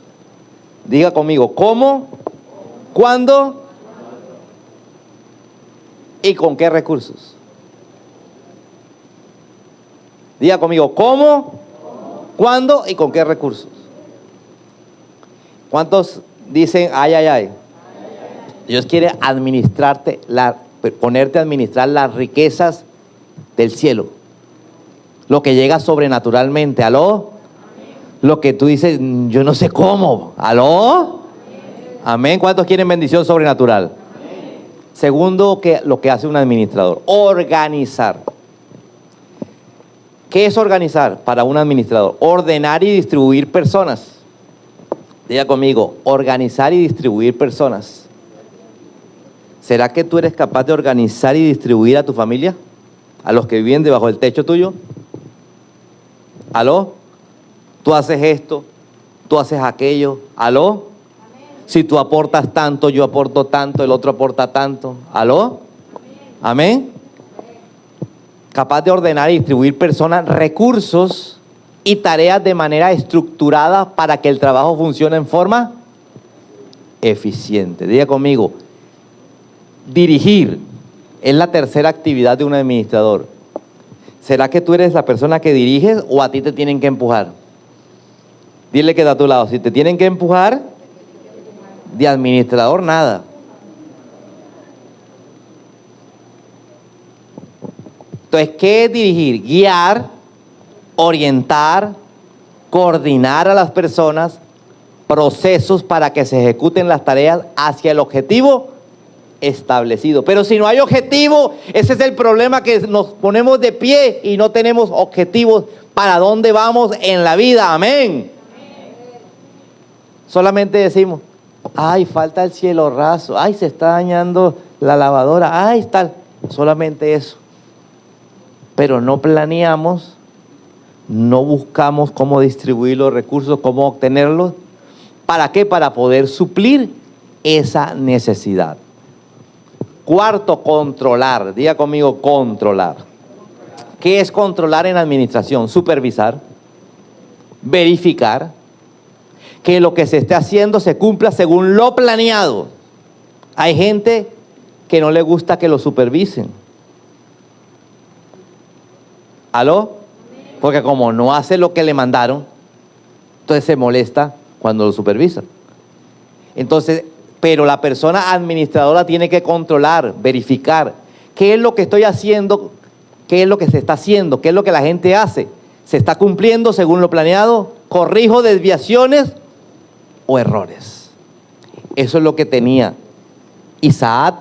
Diga conmigo, ¿cómo? ¿Cuándo? ¿Y con qué recursos? Diga conmigo, ¿cómo? ¿Cuándo? ¿Y con qué recursos? ¿Cuántos dicen, ay? Dios quiere administrarte, ponerte a administrar las riquezas del cielo. Lo que llega sobrenaturalmente. ¿Aló? Lo que tú dices, yo no sé cómo. ¿Aló? Amén. ¿Cuántos quieren bendición sobrenatural? Amén. Segundo, lo que hace un administrador, organizar. ¿Qué es organizar para un administrador? Ordenar y distribuir personas, Diga conmigo, organizar y distribuir personas. ¿Será que tú eres capaz de organizar y distribuir a tu familia? ¿A los que viven debajo del techo tuyo? ¿Aló? Tú haces esto, tú haces aquello. ¿Aló? Si tú aportas tanto, yo aporto tanto, el otro aporta tanto. ¿Aló? Amén. Capaz de ordenar y distribuir personas, recursos y tareas de manera estructurada para que el trabajo funcione en forma eficiente. Diga conmigo, dirigir es la tercera actividad de un administrador. ¿Será que tú eres la persona que diriges o a ti te tienen que empujar? Dile que está a tu lado, si te tienen que empujar, de administrador nada. Entonces, ¿qué es dirigir? Guiar, orientar, coordinar a las personas, procesos para que se ejecuten las tareas hacia el objetivo establecido. Pero si no hay objetivo, ese es el problema, que nos ponemos de pie y no tenemos objetivos para dónde vamos en la vida. Amén. Solamente decimos, ay, falta el cielo raso, ay, se está dañando la lavadora, ay, tal. Solamente eso. Pero no planeamos, no buscamos cómo distribuir los recursos, cómo obtenerlos. ¿Para qué? Para poder suplir esa necesidad. Cuarto, controlar. Diga conmigo, controlar. ¿Qué es controlar en administración? Supervisar, verificar que lo que se esté haciendo se cumpla según lo planeado. Hay gente que no le gusta que lo supervisen. ¿Aló? Porque como no hace lo que le mandaron, entonces se molesta cuando lo supervisan. Entonces, pero la persona administradora tiene que controlar, verificar qué es lo que estoy haciendo, qué es lo que se está haciendo, qué es lo que la gente hace. ¿Se está cumpliendo según lo planeado? ¿Corrijo desviaciones o errores? Eso es lo que tenía Isaac,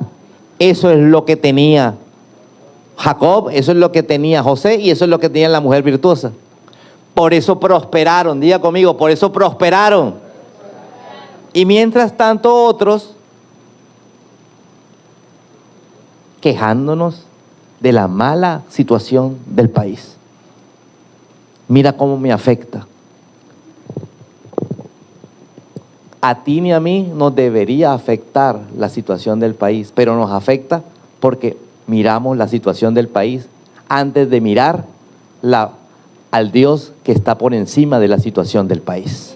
eso es lo que tenía Jacob, eso es lo que tenía José y eso es lo que tenía la mujer virtuosa. Por eso prosperaron, diga conmigo, por eso prosperaron. Y mientras tanto otros quejándonos de la mala situación del país. Mira cómo me afecta. A ti ni a mí nos debería afectar la situación del país, pero nos afecta porque miramos la situación del país antes de mirar al Dios que está por encima de la situación del país.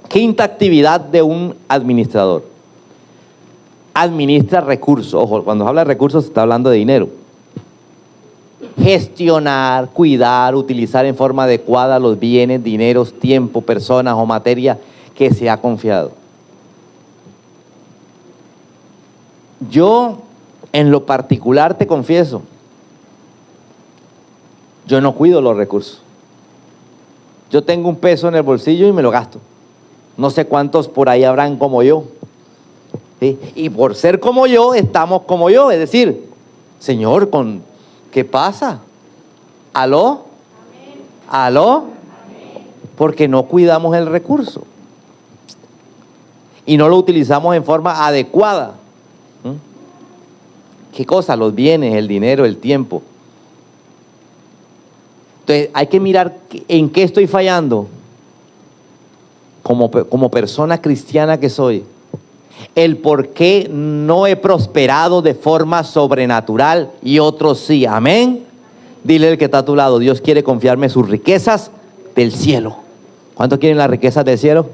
Quinta actividad de un administrador. Administra recursos. Ojo, cuando se habla de recursos se está hablando de dinero. Gestionar, cuidar, utilizar en forma adecuada los bienes, dineros, tiempo, personas o materia que se ha confiado. Yo, en lo particular, te confieso, yo no cuido los recursos. Yo tengo un peso en el bolsillo y me lo gasto. No sé cuántos por ahí habrán como yo. ¿Sí? Y por ser como yo, estamos como yo. Es decir, Señor, ¿qué pasa? ¿Aló? Amén. ¿Aló? Amén. Porque no cuidamos el recurso. Y no lo utilizamos en forma adecuada. ¿Qué cosa? Los bienes, el dinero, el tiempo. Entonces hay que mirar en qué estoy fallando como persona cristiana que soy. El por qué no he prosperado de forma sobrenatural y otros sí. Amén. Dile al que está a tu lado, Dios quiere confiarme sus riquezas del cielo. ¿Cuántos quieren las riquezas del cielo?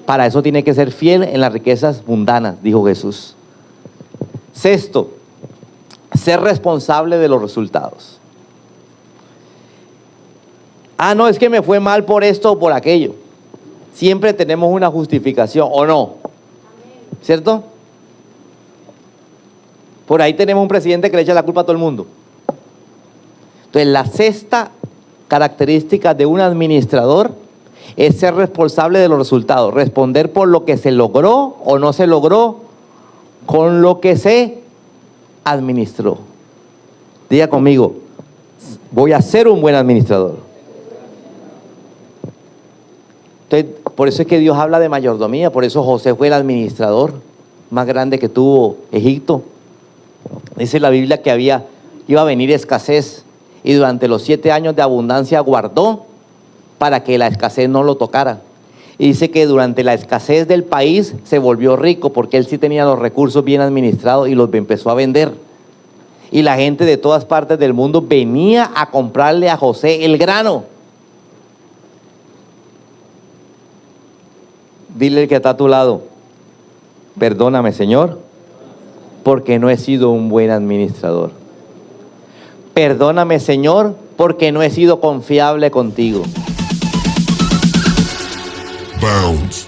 Para eso tiene que ser fiel en las riquezas mundanas, dijo Jesús. Sexto, ser responsable de los resultados. No, es que me fue mal por esto o por aquello. Siempre tenemos una justificación, ¿o no? ¿Cierto? Por ahí tenemos un presidente que le echa la culpa a todo el mundo. Entonces, la sexta característica de un administrador es ser responsable de los resultados, responder por lo que se logró o no se logró con lo que se administró. Diga conmigo, voy a ser un buen administrador. Entonces, Por eso es que Dios habla de mayordomía, por eso José fue el administrador más grande que tuvo Egipto. Dice la Biblia que iba a venir escasez y durante los 7 años de abundancia guardó para que la escasez no lo tocara. Y dice que durante la escasez del país se volvió rico porque él sí tenía los recursos bien administrados y los empezó a vender. Y la gente de todas partes del mundo venía a comprarle a José el grano. Dile al que está a tu lado, perdóname, Señor, porque no he sido un buen administrador. Perdóname, Señor, porque no he sido confiable contigo. Bounce.